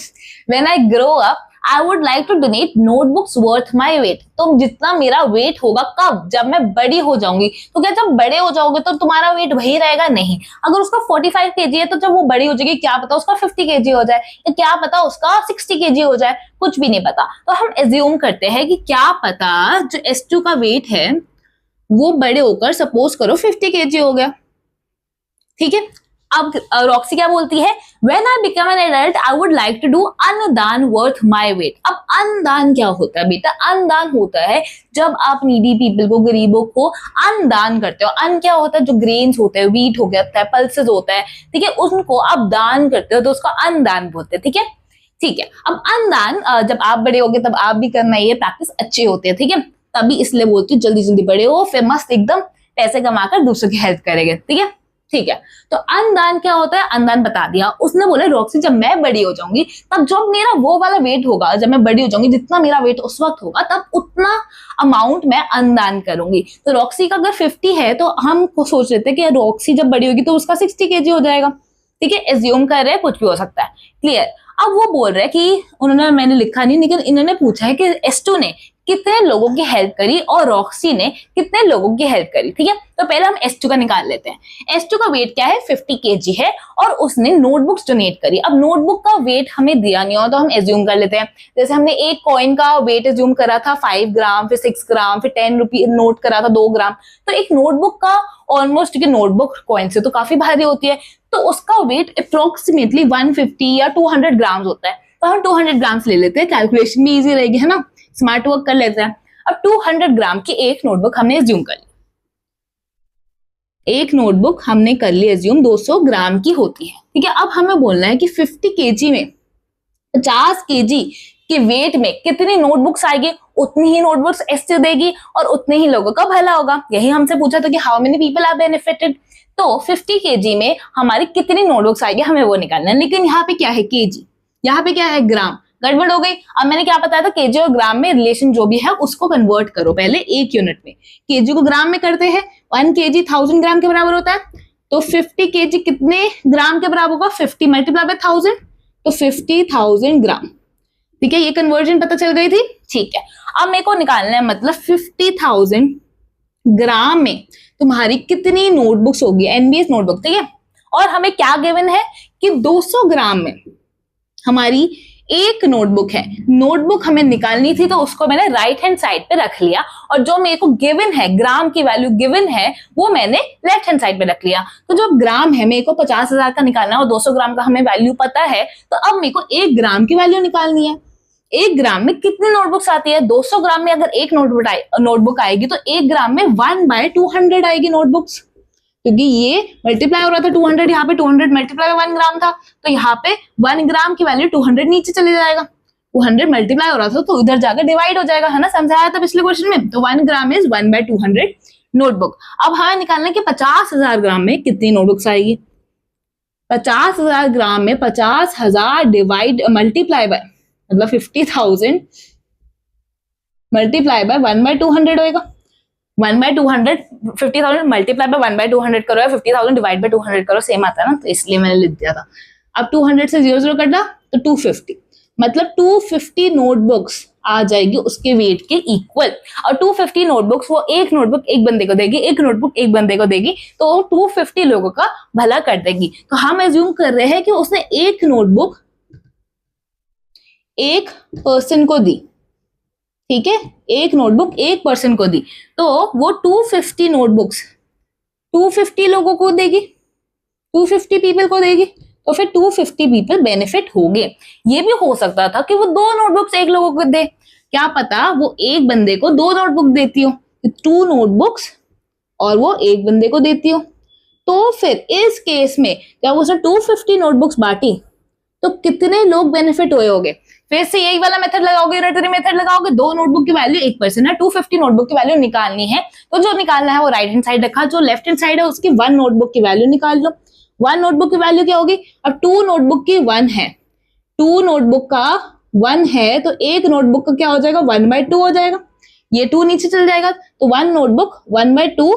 When I grow up I would like to donate notebooks worth my weight. तो जितना मेरा वेट होगा, कब? जब मैं बड़ी हो जाऊंगी। तो क्या जब बड़े हो जाओगे तो तुम्हारा वेट वही रहेगा? नहीं। अगर उसका 45 kg है तो जब वो बड़ी हो जाएगी, क्या पता उसका 50 kg हो जाए, या क्या पता उसका 60 kg हो जाए, कुछ भी नहीं पता। तो हम एज्यूम करते हैं कि क्या पता जो S2 का वेट है वो बड़े होकर सपोज करो 50 kg हो गया। ठीक है। अब रॉक्सी क्या बोलती है? When I become an adult, I would like to do अन्नदान worth my weight। अब अन्नदान क्या होता है बेटा? अन्नदान होता है जब आप नीडी पीपल को, गरीबों को अन्नदान करते हो। अन्न क्या होता है? जो ग्रेन्स होते हैं, व्हीट हो गया, पल्सेस होता है, ठीक है, उनको आप दान करते हो तो उसका अन्नदान बोलते हैं। ठीक है, ठीक है। अब अन्नदान जब आप बड़े होगे तब आप भी करना, ये प्रैक्टिस अच्छे होते हैं। ठीक है, तभी इसलिए बोलती हूँ जल्दी जल्दी बड़े हो, फिर मस्त एकदम पैसे कमाकर दूसरों की हेल्प करेंगे। ठीक है, ठीक है। तो अन्नदान क्या होता है? अन्नदान बता दिया। उसने बोला रॉक्सी जब मैं बड़ी हो जाऊंगी तब जब मेरा वो वाला वेट होगा, जब मैं बड़ी हो जाऊंगी जितना मेरा वेट उस वक्त होगा, तब उतना अमाउंट मैं अन्नदान करूंगी। तो रॉक्सी का अगर 50 है तो हम सोच रहे थे कि रॉक्सी जब बड़ी होगी तो उसका 60 kg हो जाएगा। ठीक है, एज्यूम कर रहे हैं, कुछ भी हो सकता है। क्लियर। अब वो बोल रहे हैं कि उन्होंने, मैंने लिखा नहीं, लेकिन इन्होंने पूछा है कि S2 ने कितने लोगों की हेल्प करी और रॉक्सी ने कितने लोगों की हेल्प करी। ठीक है, तो पहले हम S2 का निकाल लेते हैं। S2 का वेट क्या है? 50 kg है और उसने नोटबुक्स डोनेट करी। अब नोटबुक का वेट हमें दिया नहीं हो तो हम एज्यूम कर लेते हैं। जैसे हमने एक कॉइन का वेट एज्यूम करा था 5 ग्राम, फिर 6 ग्राम, फिर 10 रुपये नोट करा था 2 ग्राम। तो एक नोटबुक का ऑलमोस्ट, नोटबुक कॉइन से तो काफी भारी होती है, तो उसका वेट अप्रोक्सीमेटली 150 या 200 ग्राम होता है। तो हम 200 ग्राम ले लेते हैं, कैलकुलेशन भी इजी रहेगी, है ना, स्मार्ट वर्क कर लेते हैं। अब 200 ग्राम की एक नोटबुक हमने एज्यूम कर ली। एक नोटबुक हमने कर ली एज्यूम 200 ग्राम की होती है। ठीक है, अब हमें बोलना है कि 50 kg में, 50 kg के वेट में कितनी नोटबुक्स आएगी, उतनी ही नोटबुक्स S2 देगी और उतने ही लोगों का भला होगा। यही हमसे पूछा था कि how many people are benefited. तो 50 kg में हमारी कितनी नोटबुक्स आएगी, हमें वो निकालना है। लेकिन यहाँ पे क्या है? kg, यहाँ पे क्या है? ग्राम। गड़बड़ हो गई। अब मैंने क्या बताया था? केजी और ग्राम में रिलेशन जो भी है उसको कन्वर्ट करो पहले एक यूनिट में। केजी को ग्राम में करते हैं, 1 kg 1000 ग्राम के बराबर होता है। तो 50 kg कितने ग्राम के बराबर होगा? 50 मल्टीप्लाई बाय 1000, तो 50,000 ग्राम। ठीक है, ये कन्वर्जन पता चल गई थी। ठीक है, अब मेरे को निकालना है, मतलब 50,000 ग्राम में तुम्हारी कितनी नोटबुक्स होगी, एनबीएस नोटबुक। ठीक है, और हमें क्या गिवन है कि 200 ग्राम में हमारी एक नोटबुक है। नोटबुक हमें निकालनी थी तो उसको मैंने राइट हैंड साइड पे रख लिया, और जो मेरे को गिवन है, ग्राम की वैल्यू गिवन है, वो मैंने लेफ्ट हैंड साइड पे रख लिया। तो जो ग्राम है मेरे को 50,000 का निकालना है और 200 ग्राम का हमें वैल्यू पता है, तो अब मेरे को 1 ग्राम की वैल्यू निकालनी है। 1 ग्राम में कितनी नोटबुक्स आती है? 200 ग्राम में अगर एक नोटबुक आएगी तो 1 ग्राम में 1/200 आएगी नोटबुक्स, क्योंकि ये मल्टीप्लाई हो रहा था 200, यहाँ पे 200 मल्टीप्लाई 1 ग्राम था, तो यहाँ पे 1 ग्राम की वैल्यू 200 नीचे चले जाएगा। 200 मल्टीप्लाई हो रहा था तो इधर जाकर डिवाइड हो जाएगा, है ना, समझाया था पिछले क्वेश्चन में। तो 1 ग्राम इज 1/200 नोटबुक। अब हमें निकालना है कि 50,000 ग्राम में कितनी नोटबुक्स आएगी। 50,000 ग्राम में 50,000 डिवाइड मल्टीप्लाई बाय, मतलब 50,000 मल्टीप्लाई बाय 1/200 होएगा। 1/200, 50,000 मल्टीप्लाई बाय 1/200 करो या 50,000 डिवाइड बाय 200 करो, सेम आता है ना, तो इसलिए मैंने लिख दिया था। अब 200 से 0 कटा तो 250, मतलब 250 नोटबुक्स आ जाएगी उसके वेट के इक्वल। और 250 नोटबुक्स वो एक नोटबुक एक बंदे को देगी, एक नोटबुक एक बंदे को देगी, तो 250 लोगों का भला कर देगी। तो हम एज्यूम कर रहे हैं कि उसने एक नोटबुक एक पर्सन को दी। ठीक है, एक नोटबुक एक पर्सन को दी, तो वो 250 नोटबुक्स 250 लोगों को देगी, 250 पीपल को देगी, तो फिर 250 पीपल बेनिफिट होंगे। ये भी हो सकता था कि वो 2 नोटबुक्स एक लोगों को दे, क्या पता वो एक बंदे को 2 नोटबुक देती हो, 2 नोटबुक्स और वो एक बंदे को देती हो। तो फिर इस केस में जब उसने 250 नोटबुक्स बांटी तो कितने लोग बेनिफिट हुए होंगे। फिर से यही वाला मेथड लगाओगे, यूनिटरी मेथड लगाओगे। 2 नोटबुक की वैल्यू 1 पर्सन है, 250 नोटबुक की वैल्यू निकालनी है, तो जो निकालना है वो राइट हैंड साइड रखा, जो लेफ्ट हैंड साइड है उसकी 1 नोटबुक की वैल्यू निकाल लो। 1 नोटबुक की वैल्यू क्या होगी? अब 2 नोटबुक की 1 है, 2 नोटबुक का 1 है, तो एक नोटबुक का क्या हो जाएगा? 1/2 हो जाएगा। ये 2 नीचे चल जाएगा, तो 1 नोटबुक 1/2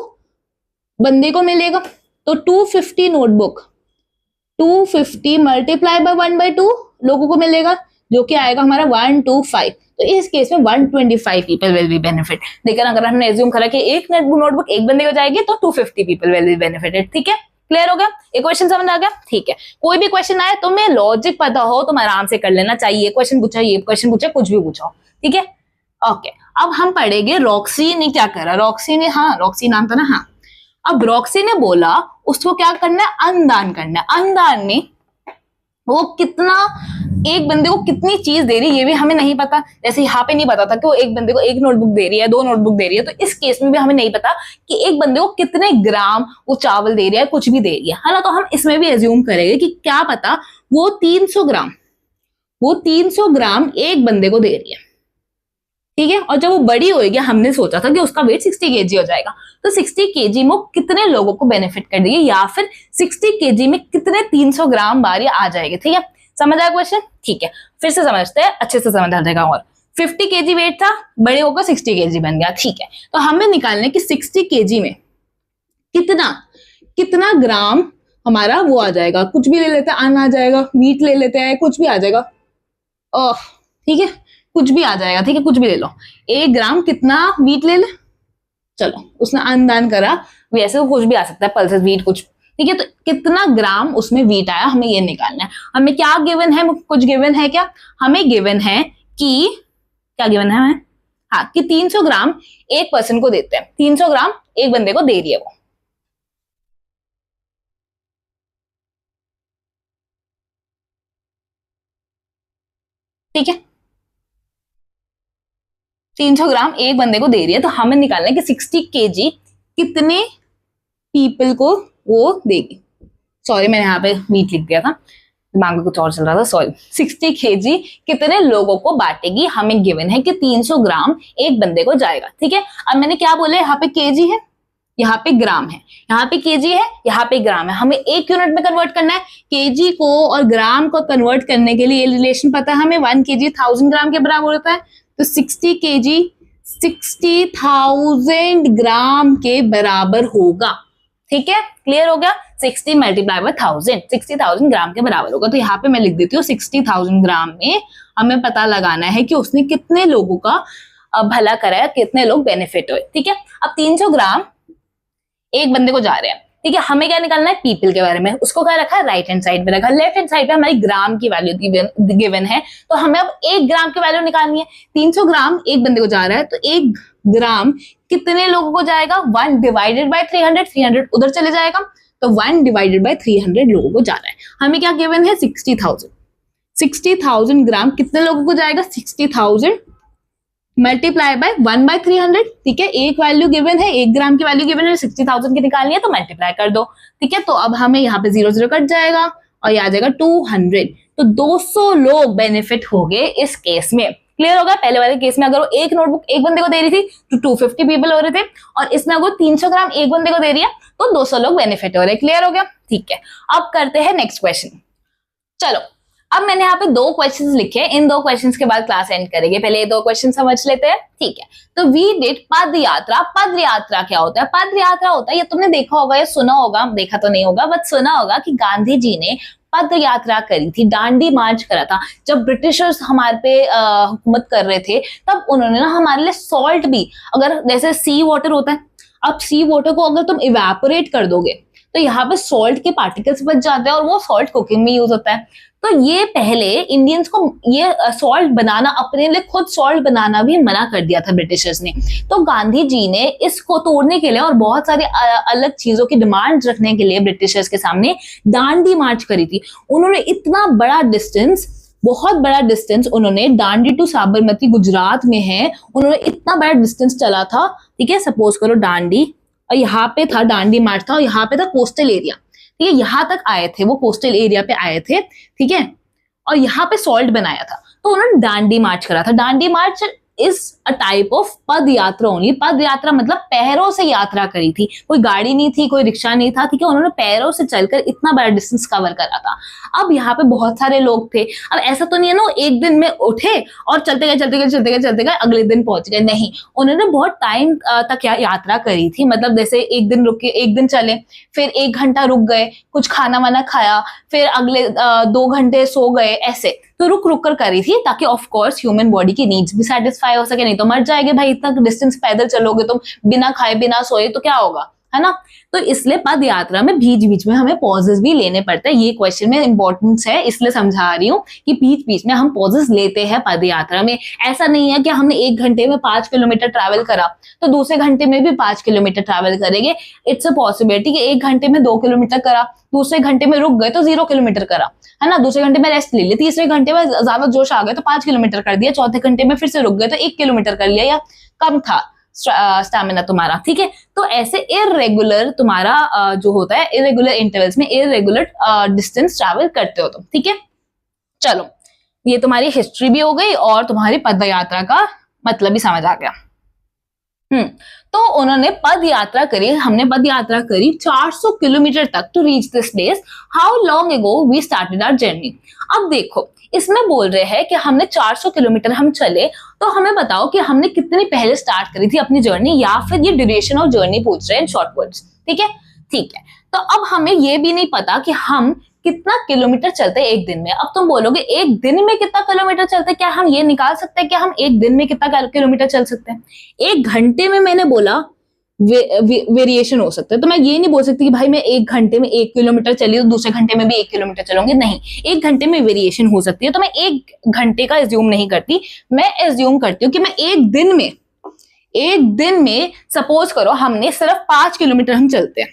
बंदे को मिलेगा। तो 250 नोटबुक 250 मल्टीप्लाई बाय 1/2 लोगों को मिलेगा, जो कि आएगा हमारा 125। तो इस केस में 125 पीपल विल बी बेनिफिट। लेकिन अगर हमने एज्यूम करा कि एक नोटबुक एक बंदे को जाएगी तो 250 पीपल विल बी बेनिफिटेड। ठीक है, क्लियर हो गया? एक क्वेश्चन समझ आ गया? ठीक है, कोई भी क्वेश्चन आए तो मैं लॉजिक पता हो तुम आराम से कर लेना चाहिए। क्वेश्चन पूछा, ये क्वेश्चन पूछा, कुछ भी पूछो। ठीक है, ओके। अब हम पढ़ेंगे रॉक्सी ने क्या करा। रॉक्सी ने, हाँ रॉक्सी नाम था ना, हाँ। अब रॉक्सी ने बोला उसको क्या करना है, अन्नदान करना है। अन्नदान में वो कितना, एक बंदे को कितनी चीज दे रही है ये भी हमें नहीं पता। जैसे यहाँ पे नहीं पता था कि वो एक बंदे को एक नोटबुक दे रही है, 2 नोटबुक दे रही है, तो इस केस में भी हमें नहीं पता कि एक बंदे को कितने ग्राम वो चावल दे रही है, कुछ भी दे रही है ना। तो हम इसमें भी एज्यूम करेंगे कि क्या पता वो 300 ग्राम एक बंदे को दे रही है। ठीक है, और जब वो बड़ी होगी हमने सोचा था कि उसका वेट 60 kg हो जाएगा, तो 60 kg में कितने लोगों को बेनिफिट कर देगी, या फिर 60 kg में कितने 300 ग्राम बार आ जाएंगे। ठीक है, समझ आया क्वेश्चन? ठीक है, फिर से समझते हैं, अच्छे से समझ आ जाएगा। और 50 kg वेट था, बड़े होकर 60 kg बन गया। ठीक है, तो हमें निकालने की 60 kg में कितना ग्राम हमारा वो आ जाएगा। कुछ भी ले लेते हैं, अन्न आ जाएगा, मीट ले लेते हैं, कुछ भी आ जाएगा। ठीक है, कुछ भी आ जाएगा। ठीक है, कुछ भी ले लो। 1 ग्राम कितना वीट ले ले, चलो उसने अन्नदान करा, वैसे तो कुछ भी आ सकता है, पल्सेस वीट कुछ। ठीक है, तो कितना ग्राम उसमें वीट आया हमें ये निकालना है। हमें क्या गिवन है, कुछ गिवन है क्या? हमें गिवन है कि, क्या गिवन है हमें? हाँ, कि 300 ग्राम एक पर्सन को देते हैं, 300 ग्राम एक बंदे को दे रही है वो। ठीक है, 300 ग्राम एक बंदे को दे रही है, तो हमें निकालना है कि 60 kg कितने पीपल को वो देगी। सॉरी, मैंने यहाँ पे मीट लिख दिया था, दिमाग में कुछ और चल रहा था, सॉरी। 60 kg कितने लोगों को बांटेगी, हमें गिवन है कि 300 ग्राम एक बंदे को जाएगा। ठीक है, अब मैंने क्या बोला, यहाँ पे kg है, यहाँ पे ग्राम है, यहाँ पे kg है, यहाँ पे ग्राम है। हमें एक यूनिट में कन्वर्ट करना है। kg को और ग्राम को कन्वर्ट करने के लिए ये रिलेशन पता है हमें, 1 kg 1000 ग्राम के बराबर होता है। तो 60 kg 60,000 ग्राम के बराबर होगा। ठीक है, क्लियर हो गया? 60 मल्टीप्लाई बाय 1000, 60,000 ग्राम के बराबर होगा। तो यहाँ पे मैं लिख देती हूँ 60,000 ग्राम में हमें पता लगाना है कि उसने कितने लोगों का भला कराया, कितने लोग बेनिफिट हुए। ठीक है, अब 300 ग्राम एक बंदे को जा रहे हैं। ठीक है, हमें क्या निकालना है, पीपल के बारे में। उसको क्या रखा है, राइट हैंड साइड पे रखा। लेफ्ट हैंड साइड पे हमारी ग्राम की वैल्यू गिवन है, तो हमें अब 1 ग्राम की वैल्यू निकालनी है। 300 ग्राम एक बंदे को जा रहा है, तो 1 ग्राम कितने लोगों को जाएगा, 1 डिवाइडेड बाय 300, 300 उधर चले जाएगा, तो 1 डिवाइडेड बाय 300 लोगों को जा रहा है। हमें क्या गिवन है, 60,000 ग्राम कितने लोगों को जाएगा, 60,000 मल्टीप्लाई बाय 1/300। ठीक है, एक वैल्यू गिवन है, 1 ग्राम की वैल्यू गिवन है, 60,000 की निकालनी है, तो मल्टीप्लाई कर दो। ठीक है, तो अब हमें यहाँ पे 0 0 कट जाएगा और ये आ जाएगा 200। तो 200 लोग बेनिफिट हो गए इस केस में। क्लियर होगा? पहले वाले केस में अगर वो एक नोटबुक एक बंदे को दे रही थी तो 250 पीपल हो रहे थे, और इसमें अगर 300 ग्राम एक बंदे को दे रही है तो 200 लोग बेनिफिट हो रहे हैं। क्लियर हो गया? ठीक है, अब करते हैं नेक्स्ट क्वेश्चन। चलो, अब मैंने यहाँ पे 2 क्वेश्चंस लिखे, इन 2 क्वेश्चंस के बाद क्लास एंड करेंगे। पहले ये 2 क्वेश्चन समझ लेते हैं। ठीक है, तो वी डिड पद यात्रा। पद यात्रा क्या होता है? पद यात्रा होता है, ये तुमने देखा होगा, ये सुना होगा, देखा तो नहीं होगा बट सुना होगा कि गांधी जी ने पद यात्रा करी थी, दांडी मार्च करा था। जब ब्रिटिशर्स हमारे पे हुकूमत कर रहे थे तब उन्होंने ना हमारे लिए सॉल्ट भी, अगर जैसे सी वाटर होता है, अब सी वाटर को अगर तुम इवेपोरेट कर दोगे तो यहाँ पे सॉल्ट के पार्टिकल्स बच जाते हैं और वो सॉल्ट कुकिंग में यूज होता है। तो ये पहले इंडियंस को ये सॉल्ट बनाना, अपने लिए खुद सॉल्ट बनाना भी मना कर दिया था ब्रिटिशर्स ने। तो गांधी जी ने इसको तोड़ने के लिए और बहुत सारी अलग चीजों की डिमांड रखने के लिए ब्रिटिशर्स के सामने दांडी मार्च करी थी। उन्होंने इतना बड़ा डिस्टेंस, बहुत बड़ा डिस्टेंस उन्होंने, दांडी टू साबरमती गुजरात में है, उन्होंने इतना बड़ा डिस्टेंस चला था। ठीक है, सपोज करो दांडी, और यहाँ पे था दांडी मार्च था, और यहाँ पे था कोस्टल एरिया। ठीक है, यहाँ तक आए थे, वो कोस्टल एरिया पे आए थे। ठीक है, और यहाँ पे सॉल्ट बनाया था, तो उन्होंने दांडी मार्च करा था। दांडी मार्च इज अ टाइप ऑफ पद यात्रा ओनली। पद यात्रा मतलब पैरों से यात्रा करी थी, कोई गाड़ी नहीं थी, कोई रिक्शा नहीं था। ठीक है, उन्होंने पैरों से चलकर इतना बड़ा डिस्टेंस कवर करा था। अब यहाँ पे बहुत सारे लोग थे। अब ऐसा तो नहीं है ना एक दिन में उठे और चलते गए अगले दिन पहुंच गए, नहीं, उन्होंने बहुत टाइम तक यात्रा करी थी। मतलब जैसे एक दिन रुके, एक दिन चले, फिर 1 घंटा रुक गए, कुछ खाना वाना खाया, फिर अगले 2 घंटे सो गए, ऐसे। तो रुक रुक कर करी थी ताकि ऑफ कोर्स ह्यूमन बॉडी की नीड्स भी सेटिस्फाई हो सके, नहीं तो मर जाएंगे भाई, इतना डिस्टेंस पैदल चलोगे तुम बिना खाए बिना सोए तो क्या होगा, है ना। तो इसलिए पद यात्रा में बीच बीच में हमें पॉजेस भी लेने पड़ते हैं, ये क्वेश्चन में इंपॉर्टेंस है इसलिए समझा रही हूँ कि बीच बीच में हम पॉजेस लेते हैं पद यात्रा में। ऐसा नहीं है कि हमने 1 घंटे में 5 किलोमीटर ट्रैवल करा तो दूसरे घंटे में भी 5 किलोमीटर ट्रैवल करेंगे। इट्स अ पॉसिबिलिटी कि 1 घंटे में 2 किलोमीटर करा, दूसरे घंटे में रुक गए तो 0 किलोमीटर करा, है ना, दूसरे घंटे में रेस्ट ले लिया, तीसरे घंटे में ज्यादा जोश आ गया तो 5 किलोमीटर कर दिया, चौथे घंटे में फिर से रुक गए तो 1 किलोमीटर कर लिया, या कम था स्टैमिना तुम्हारा, ठीक है। तो ऐसे इरेगुलर तुम्हारा जो होता है, इरेगुलर इंटरवल्स में इरेगुलर डिस्टेंस ट्रैवल करते हो तुम, ठीक है। चलो ये तुम्हारी हिस्ट्री भी हो गई और तुम्हारी पद यात्रा का मतलब भी समझ आ गया। तो उन्होंने पद यात्रा करी, हमने पद यात्रा करी 400 किलोमीटर तक to reach this place. How long ago we started our journey. अब देखो इसमें बोल रहे हैं कि हमने 400 किलोमीटर हम चले, तो हमें बताओ कि हमने कितनी पहले स्टार्ट करी थी अपनी जर्नी, या फिर ये ड्यूरेशन ऑफ जर्नी पूछ रहे हैं इन शॉर्ट वर्ड्स, ठीक है। ठीक है, तो अब हमें ये भी नहीं पता कि हम कितना किलोमीटर चलते हैं एक दिन में। अब तुम बोलोगे एक दिन में कितना किलोमीटर चलते हैं, क्या हम ये निकाल सकते हैं कि हम एक दिन में कितना किलोमीटर चल सकते हैं? 1 घंटे में मैंने बोला वेरिएशन हो सकता है, तो मैं ये नहीं बोल सकती कि भाई मैं 1 घंटे में 1 किलोमीटर चली तो दूसरे घंटे में भी 1 किलोमीटर चलूंगी, नहीं। 1 घंटे में वेरिएशन हो सकती है, तो मैं 1 घंटे का एज्यूम नहीं करती, मैं एज्यूम करती हूँ कि मैं एक दिन में सपोज करो हमने सिर्फ 5 किलोमीटर हम चलते हैं,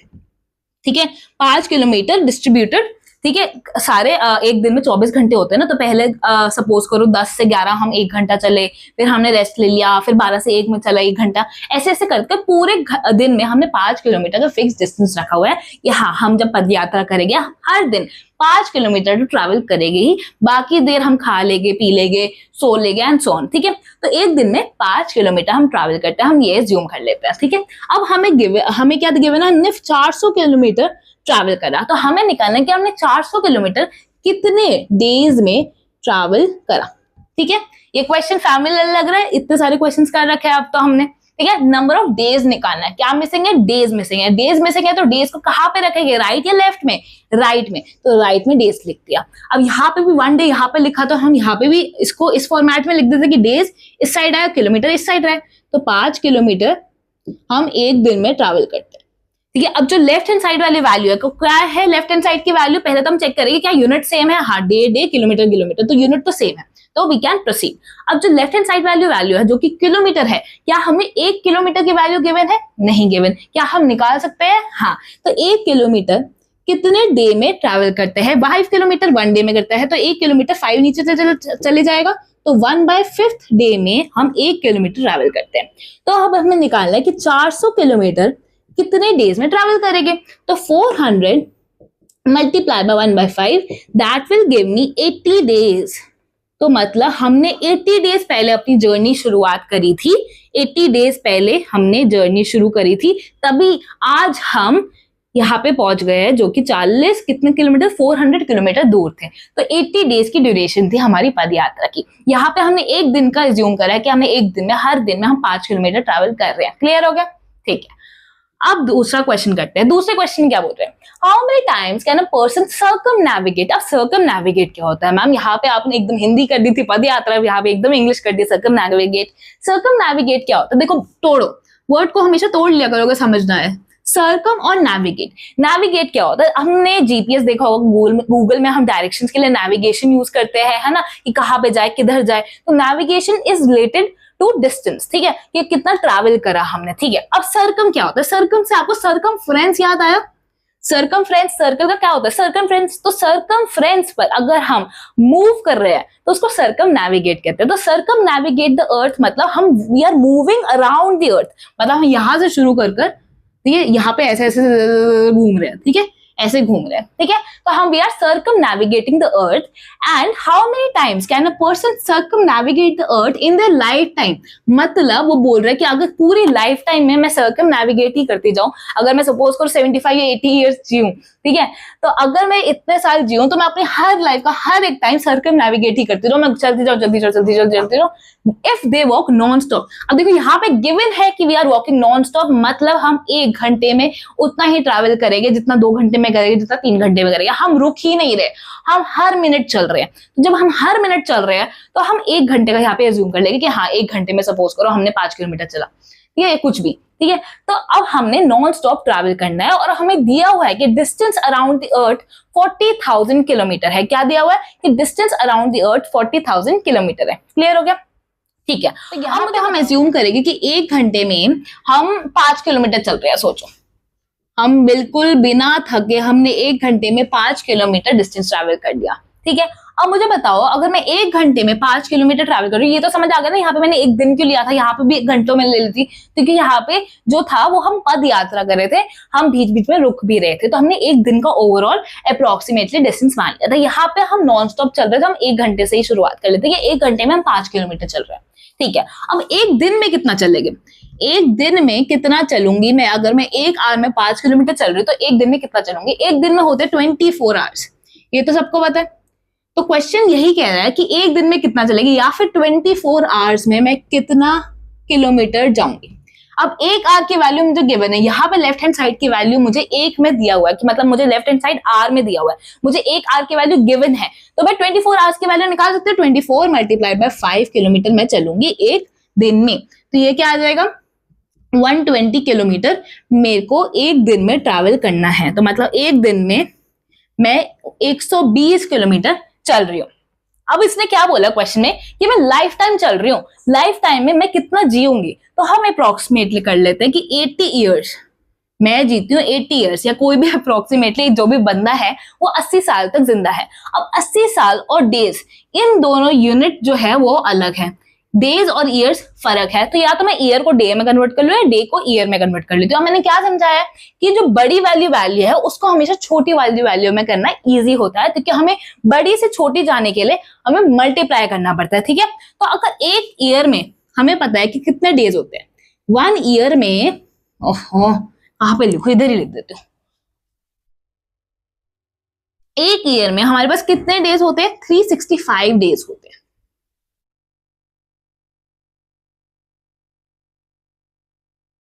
ठीक है, 5 किलोमीटर डिस्ट्रीब्यूटेड, ठीक है। सारे एक दिन में 24 घंटे होते हैं ना, तो पहले सपोज करो 10 से 11 हम 1 घंटा चले, फिर हमने रेस्ट ले लिया, फिर 12 से 1 में चला 1 घंटा, ऐसे ऐसे करके पूरे दिन में हमने 5 किलोमीटर का फिक्स डिस्टेंस रखा हुआ है। यहाँ हम जब पद यात्रा करेंगे हर दिन 5 किलोमीटर तो ट्रैवल करेंगे ही, बाकी देर हम खा लेंगे, पी लेंगे, सो लेंगे एंड सो ऑन, ठीक है। तो एक दिन में 5 किलोमीटर हम ट्रैवल करते हैं, हम ये ज्यूम कर लेते हैं, ठीक है। अब हमें क्या गिवन है, हमने 400 किलोमीटर ट्रैवल करा, तो हमें निकालना है कि हमने 400 किलोमीटर कितने डेज में ट्रैवल करा, ठीक है। ये क्वेश्चन फैमिलियर लग रहा है, इतने सारे क्वेश्चंस कर रखे हैं अब तो हमने, ठीक है। नंबर ऑफ डेज निकालना है, क्या मिसिंग है, डेज मिसिंग है। डेज मिसिंग है तो डेज को कहाँ पे रखेंगे, राइट या लेफ्ट में, राइट में, तो राइट में डेज लिख दिया। अब यहाँ पे भी 1 डे यहाँ पे लिखा, तो हम यहाँ पे भी इसको इस फॉर्मेट में लिख देते कि डेज इस साइड आया, किलोमीटर इस साइड आया, तो 5 किलोमीटर हम एक दिन में ट्रैवल करते हैं, ठीक है। अब जो लेफ्ट हैंड साइड वाली वैल्यू है, तो क्या है लेफ्ट हैंड साइड की वैल्यू, पहले तो हम चेक करेंगे क्या यूनिट सेम है, हाँ, डे किलोमीटर किलोमीटर, तो यूनिट तो सेम है, तो वी कैन प्रोसीड। अब जो लेफ्ट हैंड साइड वैल्यू है जो कि किलोमीटर है, क्या हमें 1 किलोमीटर की वैल्यू गिवन है, नहीं गिवन, क्या हम निकाल सकते हैं, हाँ। तो 1 किलोमीटर कितने डे में ट्रैवल करते हैं, 5 किलोमीटर 1 डे में करता है, तो 1 किलोमीटर 5 नीचे चले जाएगा, तो 1/5 डे में हम 1 किलोमीटर ट्रैवल करते हैं। तो अब हमें निकालना है कि 400 किलोमीटर कितने डेज में ट्रैवल करेंगे, तो 400 multiply by 1/5 that will give me 80 days. तो मतलब हमने 80 डेज पहले अपनी जर्नी शुरुआत करी थी, 80 डेज पहले हमने जर्नी शुरू करी थी, तभी आज हम यहाँ पे पहुंच गए हैं, जो कि 40 कितने किलोमीटर, 400 किलोमीटर दूर थे। तो 80 डेज की ड्यूरेशन थी हमारी पद यात्रा की। यहाँ पे हमने एक दिन का एज्यूम करा है कि हमें एक दिन में, हर दिन में हम 5 किलोमीटर ट्रैवल कर रहे हैं। क्लियर हो गया, ठीक है। अब दूसरा क्वेश्चन करते हैं। दूसरे क्वेश्चन में क्या बोल रहे हैं, how many times can a person circum navigate. अब सर्कम नेविगेट क्या होता है मैम, यहाँ पे आपने एकदम हिंदी कर दी थी पद यात्रा, यहाँ पे एकदम इंग्लिश कर दी सर्कम नेविगेट। सर्कम नेविगेट क्या होता है, देखो तोड़ो, वर्ड को हमेशा तोड़ लिया करोगे, समझना है। सर्कम और नेविगेट, नेविगेट क्या होता है, हमने जीपीएस देखा होगा, गूगल में हम डायरेक्शंस के लिए नेविगेशन यूज करते हैं, है ना, कि कहाँ पे जाए, किधर जाए। तो navigation is related to distance, ठीक है, कि कितना ट्रैवल करा हमने, ठीक है। अब सर्कम क्या होता है, सर्कम से आपको सर्कमफ्रेंस याद आया, सर्कमफ्रेंस सर्कल का क्या होता है, सर्कमफ्रेंस, तो सर्कमफ्रेंस पर अगर हम मूव कर रहे हैं तो उसको सर्कम नेविगेट कहते हैं। तो सर्कम नेविगेट द अर्थ मतलब हम we are moving around the earth, मतलब हम यहां से शुरू कर ठीक है, यहाँ पे ऐसे ऐसे घूम रहे हैं, ठीक है, ऐसे घूम रहे हैं, ठीक है। तो हम we are circumnavigating the earth. And how many times can a person circumnavigate the earth in their lifetime, मतलब वो बोल रहे हैं कि अगर पूरी लाइफ टाइम में मैं सर्कम नेविगेट ही करती जाऊं, अगर मैं सपोज करो 75 या 80 ईयर्स जीऊं, ठीक है, तो अगर मैं इतने साल जीऊं तो मैं अपनी हर लाइफ का हर एक टाइम सर्कम नेविगेट ही करती रहूं, मैं चलती जाऊं चलती जाऊं चलती जाऊं चलती रहूं। If they walk non stop, अब देखो यहाँ पे गिवन है कि we are walking non stop, मतलब हम 1 घंटे में उतना ही ट्रैवल करेंगे जितना 2 घंटे में में करेंगे, जितना 3 घंटे में करेंगे। हम रुक ही नहीं रहे, हम हर मिनट चल रहे हैं। तो जब हम हर मिनट चल रहे हैं तो हम 1 घंटे का यहाँ पे एज्यूम कर लेंगे कि हाँ 1 घंटे में सपोज करो हमने 5 किलोमीटर चला, ठीक है, कुछ भी, ठीक है। तो अब हमने नॉन स्टॉप ट्रैवल करना है और हमें दिया हुआ है कि distance around the earth 40,000 kilometre है। क्या दिया हुआ है कि distance around the earth 40,000 kilometre है। क्लियर हो गया? ठीक है। तो यहाँ पे हम एज्यूम करेंगे कि 1 घंटे में हम 5 किलोमीटर चल रहे हैं। सोचो, हम बिल्कुल बिना थके हमने 1 घंटे में 5 किलोमीटर डिस्टेंस ट्रैवल कर लिया, ठीक है। अब मुझे बताओ, अगर मैं 1 घंटे में 5 किलोमीटर ट्रैवल करूँ, ये तो समझ आ गया ना, यहाँ पे मैंने 1 दिन क्यों लिया था, यहाँ पे भी 1 घंटों में ले ली थी, क्योंकि यहाँ पे जो था वो हम पद यात्रा कर रहे थे, हम बीच बीच में रुक भी रहे थे, तो हमने 1 दिन का ओवरऑल अप्रोक्सीमेटली डिस्टेंस मान लिया था। यहाँ पे हम नॉन स्टॉप चल रहे थे, हम 1 घंटे से ही शुरुआत कर लेते कि 1 घंटे में हम 5 किलोमीटर चल रहे हैं, ठीक है। अब 1 दिन में कितना चलेंगे, 1 दिन में कितना चलूंगी मैं, अगर मैं 1 आवर में 5 किलोमीटर चल रही हूँ तो 1 दिन में कितना चलूंगी, 1 दिन में होते 24 आवर्स, ये तो सबको पता है। तो क्वेश्चन यही कह रहा है कि 1 दिन में कितना चलेगी या फिर 24 आवर्स में मैं कितना किलोमीटर जाऊंगी। अब 1 आवर की वैल्यू मुझे गिवन है, यहाँ पे लेफ्ट हैंड साइड की वैल्यू मुझे 1 में दिया हुआ है, कि मतलब मुझे लेफ्ट हैंड साइड आर में दिया हुआ है, मुझे 1 आवर की वैल्यू गिवन है, तो मैं 24 आवर्स की वैल्यू निकाल सकते हो। 24 मल्टीप्लाइड बाय 5 किलोमीटर मैं चलूंगी 1 दिन में, तो ये क्या आ जाएगा, 120 किलोमीटर मेरे को 1 दिन में ट्रैवल करना है। तो मतलब 1 दिन में मैं 120 किलोमीटर चल रही हूँ। अब इसने क्या बोला क्वेश्चन में कि मैं लाइफ टाइम चल रही हूँ, लाइफ टाइम में मैं कितना जीऊंगी, तो हम अप्रोक्सीमेटली कर लेते हैं कि 80 ईयर्स मैं जीती हूँ, 80 ईयर्स, या कोई भी अप्रोक्सीमेटली जो भी बंदा है वो 80 साल तक जिंदा है। अब 80 साल और डेज, इन दोनों यूनिट जो है वो अलग है, डेज और ईयर्स फर्क है, तो या तो मैं ईयर को डे में कन्वर्ट कर लूँ या डे को ईयर में कन्वर्ट कर लेती हूँ। मैंने क्या समझाया कि जो बड़ी वैल्यू है उसको हमेशा छोटी वैल्यू में करना इजी होता है, क्योंकि हमें बड़ी से छोटी जाने के लिए हमें मल्टीप्लाई करना पड़ता है, ठीक है। तो अगर 1 ईयर में हमें पता है कि कितने डेज होते हैं, 1 ईयर में, ओहो कहां पे लिखो, इधर ही लिख देती हूँ, 1 ईयर में हमारे पास कितने डेज होते हैं, 365 डेज होते हैं।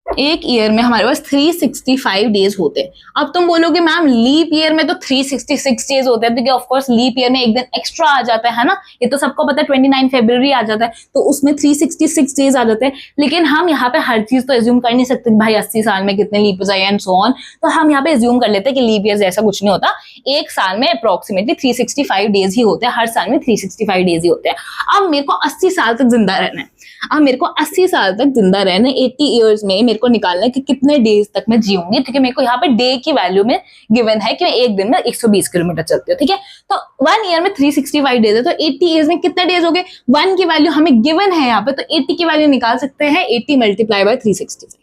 1 ईयर में हमारे पास 365 डेज होते हैं। अब तुम बोलोगे मैम लीप ईयर में तो 366 डेज होते हैं, क्योंकि ऑफ कोर्स लीप ईयर में 1 दिन एक्स्ट्रा आ जाता है ना, ये तो सबको पता है, 29 फरवरी आ जाता है, तो उसमें 366 डेज आ जाते हैं। लेकिन हम यहाँ पे हर चीज तो एज्यूम कर नहीं सकते भाई 80 साल में कितने leap year and so on, तो हम यहाँ पे एज्यूम कर लेते हैं कि लीप ईयर ऐसा कुछ नहीं होता, 1 साल में अप्रोक्सीमेटली 365 डेज ही होते हैं, हर साल में 365 डेज ही होते हैं। अब मेरे को 80 साल तक जिंदा रहना है, अब मेरे को 80 साल तक जिंदा रहना है, 80 ईयर्स में मेरे को निकालना है कि कितने डेज तक मैं जीऊंगी, क्योंकि मेरे को यहाँ पे डे की वैल्यू में गिवन है कि मैं 1 दिन में 120 किलोमीटर चलती हूँ, ठीक है। तो 1 ईयर में 365 डेज है, तो 80 ईयर्स में कितने डेज हो गए, 1 की वैल्यू हमें गिवन है यहाँ पे, तो 80 की वैल्यू निकाल सकते हैं, 80 मल्टीप्लाई बाय 365,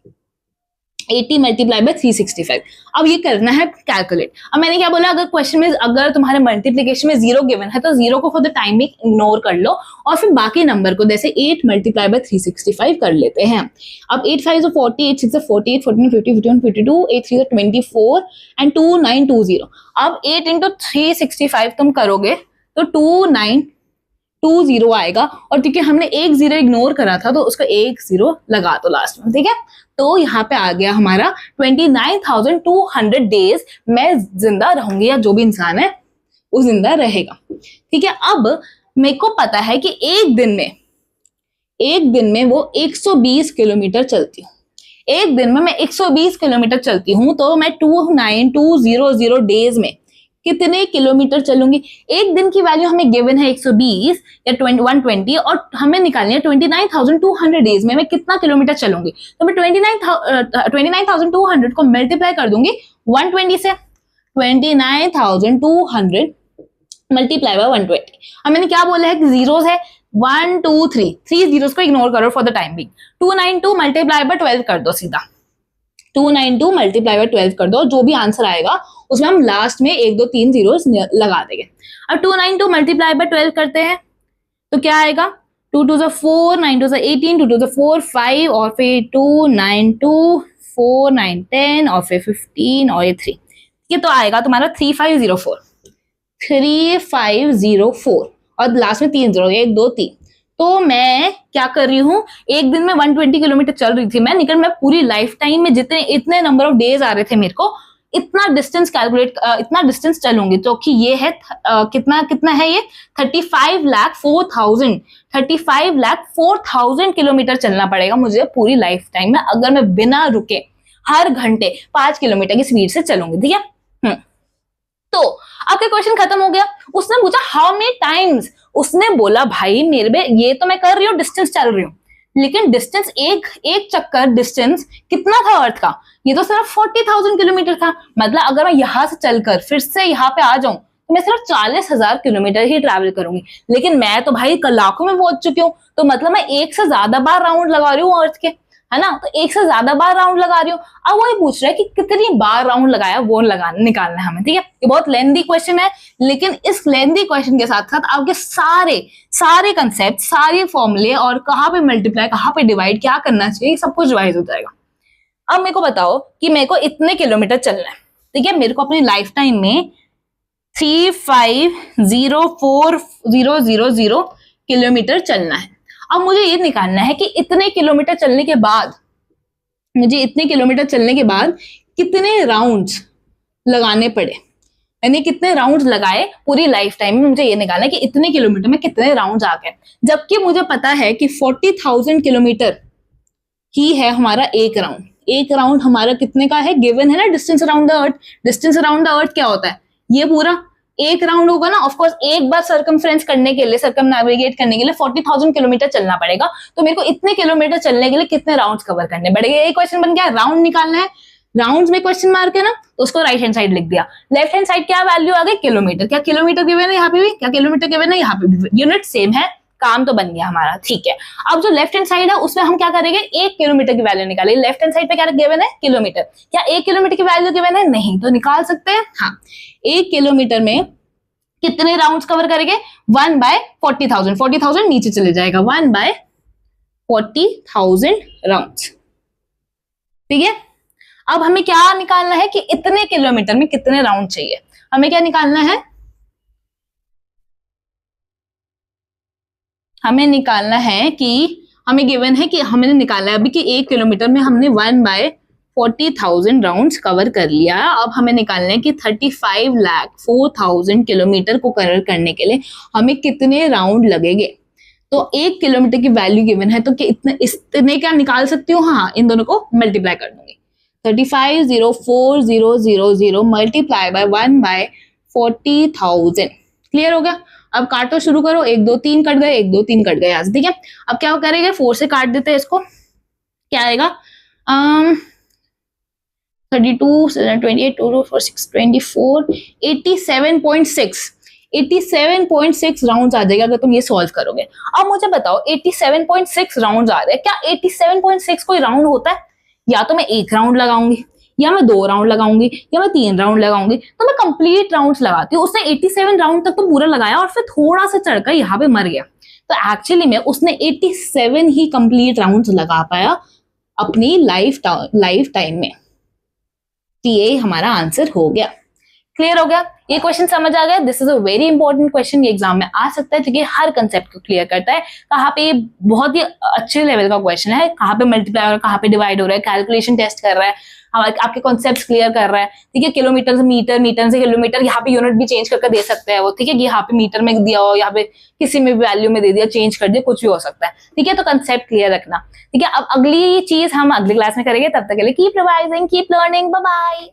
80 मल्टीप्लाई बाय 365। अब ये करना है कैलकुलेट। अब मैंने क्या बोला, अगर क्वेश्चन में अगर तुम्हारे मल्टीप्लिकेशन में 0 गिवन है तो 0 को फॉर द टाइम में इग्नोर कर लो और फिर बाकी नंबर को जैसे 8 मल्टीप्लाई बाय 365 कर लेते हैं। अब 8 5 is 40, 8 6 is 48, 14 50, 51 52, 8 3 is 24 and 2920। अब 8 into 365 तुम करोगे तो 2920 आएगा, और क्योंकि हमने 1 0 इग्नोर करा था तो उसका 1 0 लगा दो लास्ट में, ठीक है। तो यहाँ पे आ गया हमारा 29,200 डेज मैं जिंदा रहूंगी, या जो भी इंसान है वो जिंदा रहेगा, ठीक है। अब मेरे को पता है कि एक दिन में वो 120 किलोमीटर चलती हूँ, एक दिन में मैं 120 किलोमीटर चलती हूँ, तो मैं 29,200 डेज में कितने किलोमीटर चलूंगी। एक दिन की वैल्यू हमें गिवन है 120 या 120, और हमें निकालनी है 29,200 डेज में मैं कितना किलोमीटर चलूंगी। तो मैं 29,200 को मल्टीप्लाई कर दूंगी 120 से, 29,200 मल्टीप्लाई बाय 120। अब मैंने क्या बोला है कि जीरोस है 1 2 3 जीरोस को इग्नोर करो for the time being. 292 multiply by 12 कर दो सीधा, 292 मल्टीप्लाई बाय 12 कर दो, जो भी आंसर आएगा उसमें हम लास्ट में 1 2 3 जीरोस लगा देंगे। अब 292 मल्टीप्लाई बाय 12 करते हैं तो क्या आएगा, 2 2 4, 9 2 18, 2 2 4 5, और फिर 2 9 2 4 9 10, और फिर 15 और ये 3, ये तो आएगा तुम्हारा 3504, और लास्ट में 3 जीरो, 1 2 3। तो मैं क्या कर रही हूँ, एक दिन में 120 किलोमीटर चल रही थी मैं, लेकिन मैं पूरी लाइफ टाइम में जितने इतने नंबर ऑफ डेज आ रहे थे मेरे को, इतना डिस्टेंस इतना डिस्टेंस चलूंगी, तो कि ये है कितना है ये 35,04,000 किलोमीटर चलना पड़ेगा मुझे पूरी लाइफ टाइम में, अगर मैं बिना रुके हर घंटे 5 किलोमीटर की स्पीड से चलूंगी। ठीक है, तो आपका क्वेश्चन खत्म हो गया। उसने पूछा हाउ मेनी टाइम्स, उसने बोला भाई मेरे में ये तो मैं कर रही हूँ, डिस्टेंस चल रही हूँ, लेकिन डिस्टेंस एक चक्कर डिस्टेंस कितना था अर्थ का, ये तो सिर्फ 40,000 किलोमीटर था। मतलब अगर मैं यहां से चलकर फिर से यहाँ पे आ जाऊं तो मैं सिर्फ 40,000 किलोमीटर ही ट्रैवल करूंगी, लेकिन मैं तो भाई लाखों में पहुंच चुकी हूँ, तो मतलब मैं एक से ज्यादा बार राउंड लगा रही हूँ अर्थ के, है ना, तो एक से ज्यादा बार राउंड लगा रही हूँ। अब वो ये पूछ रहा है कि कितनी बार राउंड लगाया वो निकालना है हमें। ठीक है, ये बहुत लेंथी क्वेश्चन है, लेकिन इस लेंथी क्वेश्चन के साथ साथ आपके सारे कंसेप्ट, सारे फॉर्मूले और कहाँ पे मल्टीप्लाई, कहाँ पे डिवाइड, क्या करना चाहिए, सब कुछ रिवाइज हो जाएगा। अब मेरे को बताओ कि मेरे को इतने किलोमीटर चलना है। ठीक है, मेरे को अपनी लाइफ टाइम में 35,04,000 किलोमीटर चलना है। अब मुझे ये निकालना है कि इतने किलोमीटर चलने के बाद कितने राउंड्स लगाने पड़े, यानी कितने राउंड्स लगाए पूरी लाइफ टाइम में। मुझे ये निकालना है कि इतने किलोमीटर में कितने राउंड्स आ गए, जबकि मुझे पता है कि 40,000 किलोमीटर ही है हमारा एक राउंड। एक राउंड हमारा कितने का है, गिवन है ना, distance around the earth. Distance around the अर्थ क्या होता है, ये पूरा एक राउंड होगा ना। ऑफ कोर्स एक बार सर्कमफ्रेंस करने के लिए, सर्कम नेविगेट करने के लिए 40,000 किलोमीटर चलना पड़ेगा, तो मेरे को इतने किलोमीटर चलने के लिए कितने राउंड्स कवर करने पड़ेंगे। ये क्वेश्चन बन गया, राउंड निकालना है, राउंड्स में क्वेश्चन मार्क है ना, तो उसको राइट हैंड साइड लिख दिया। लेफ्ट हैंड साइड क्या वैल्यू आ गई, किलोमीटर। क्या किलोमीटर गिवन है यहाँ पे भी, क्या किलोमीटर गिवन है यहाँ पे भी, यूनिट सेम है, काम तो बन गया हमारा। ठीक है, अब जो लेफ्ट हैंड साइड है उसमें हम क्या करेंगे, 1 किलोमीटर की वैल्यू निकालेंगे। लेफ्ट हैंड साइड पे क्या गिवन है, किलोमीटर। क्या 1 किलोमीटर की वैल्यू गिवन है, नहीं, तो निकाल सकते हैं। हाँ, 1 किलोमीटर में कितने राउंड्स कवर करेंगे, 1/40,000। 40,000 नीचे चले जाएगा, 1/40,000 राउंड्स। ठीक है, अब हमें क्या निकालना है कि इतने किलोमीटर में कितने राउंड चाहिए। हमें क्या निकालना है, हमें निकालना है कि हमें गिवन है कि हमें निकालना है अभी कि 1 किलोमीटर में हमने 1/40,000 राउंड्स कवर कर लिया। अब हमें निकालना है कि 35,04,000 किलोमीटर को कवर करने के लिए हमें कितने राउंड लगेंगे। तो 1 किलोमीटर की वैल्यू गिवन है, तो कि इतने क्या निकाल सकती हूँ, हाँ, इन दोनों को मल्टीप्लाई कर दूंगी। 35,04,000 मल्टीप्लाई बाय 1/40,000। क्लियर हो गया। अब काटो शुरू करो, 1 2 3 कट गए, 1 2 3 कट गए यहाँ से। ठीक है, अब क्या करेंगे, 4 से काट देते हैं इसको, क्या आएगा 32 28 2 4 6 24 87.6 राउंड्स आ जाएगा अगर तुम ये सॉल्व करोगे। अब मुझे बताओ 87.6 राउंड्स आ रहे हैं, क्या 87.6 कोई राउंड होता है? या तो मैं 1 राउंड लगाऊंगी, या मैं 2 राउंड लगाऊंगी, या मैं 3 राउंड लगाऊंगी, तो मैं कंप्लीट राउंड्स लगाती हूँ। उसने 87 राउंड तक तो पूरा लगाया और फिर थोड़ा सा चढ़कर यहाँ पे मर गया, तो एक्चुअली में उसने 87 ही कंप्लीट राउंड्स लगा पाया अपनी लाइफ टाइम में। तो ये हमारा आंसर हो गया। क्लियर हो गया, ये क्वेश्चन समझ आ गया। This is a very important question, ये एग्जाम में आ सकता है क्योंकि हर कंसेप्ट को क्लियर करता है। कहाँ पे बहुत ही अच्छे लेवल का क्वेश्चन है, कहाँ पे मल्टीप्लाई हो रहा है, कहाँ पे डिवाइड हो रहा है, कैलकुलेशन टेस्ट कर रहा है, आपके कॉन्सेप्ट्स क्लियर कर रहा है। ठीक है, किलोमीटर से मीटर, मीटर से किलोमीटर, यहाँ पे यूनिट भी चेंज करके दे सकते हैं वो। ठीक है, यहाँ पे मीटर में दिया हो, यहाँ पे किसी में वैल्यू में दे दिया, चेंज कर दिया, कुछ भी हो सकता है। ठीक है, तो कंसेप्ट क्लियर रखना। ठीक है, अब अगली चीज हम अगली क्लास में करेंगे, तब तक के लिए keep revising, keep learning, bye bye.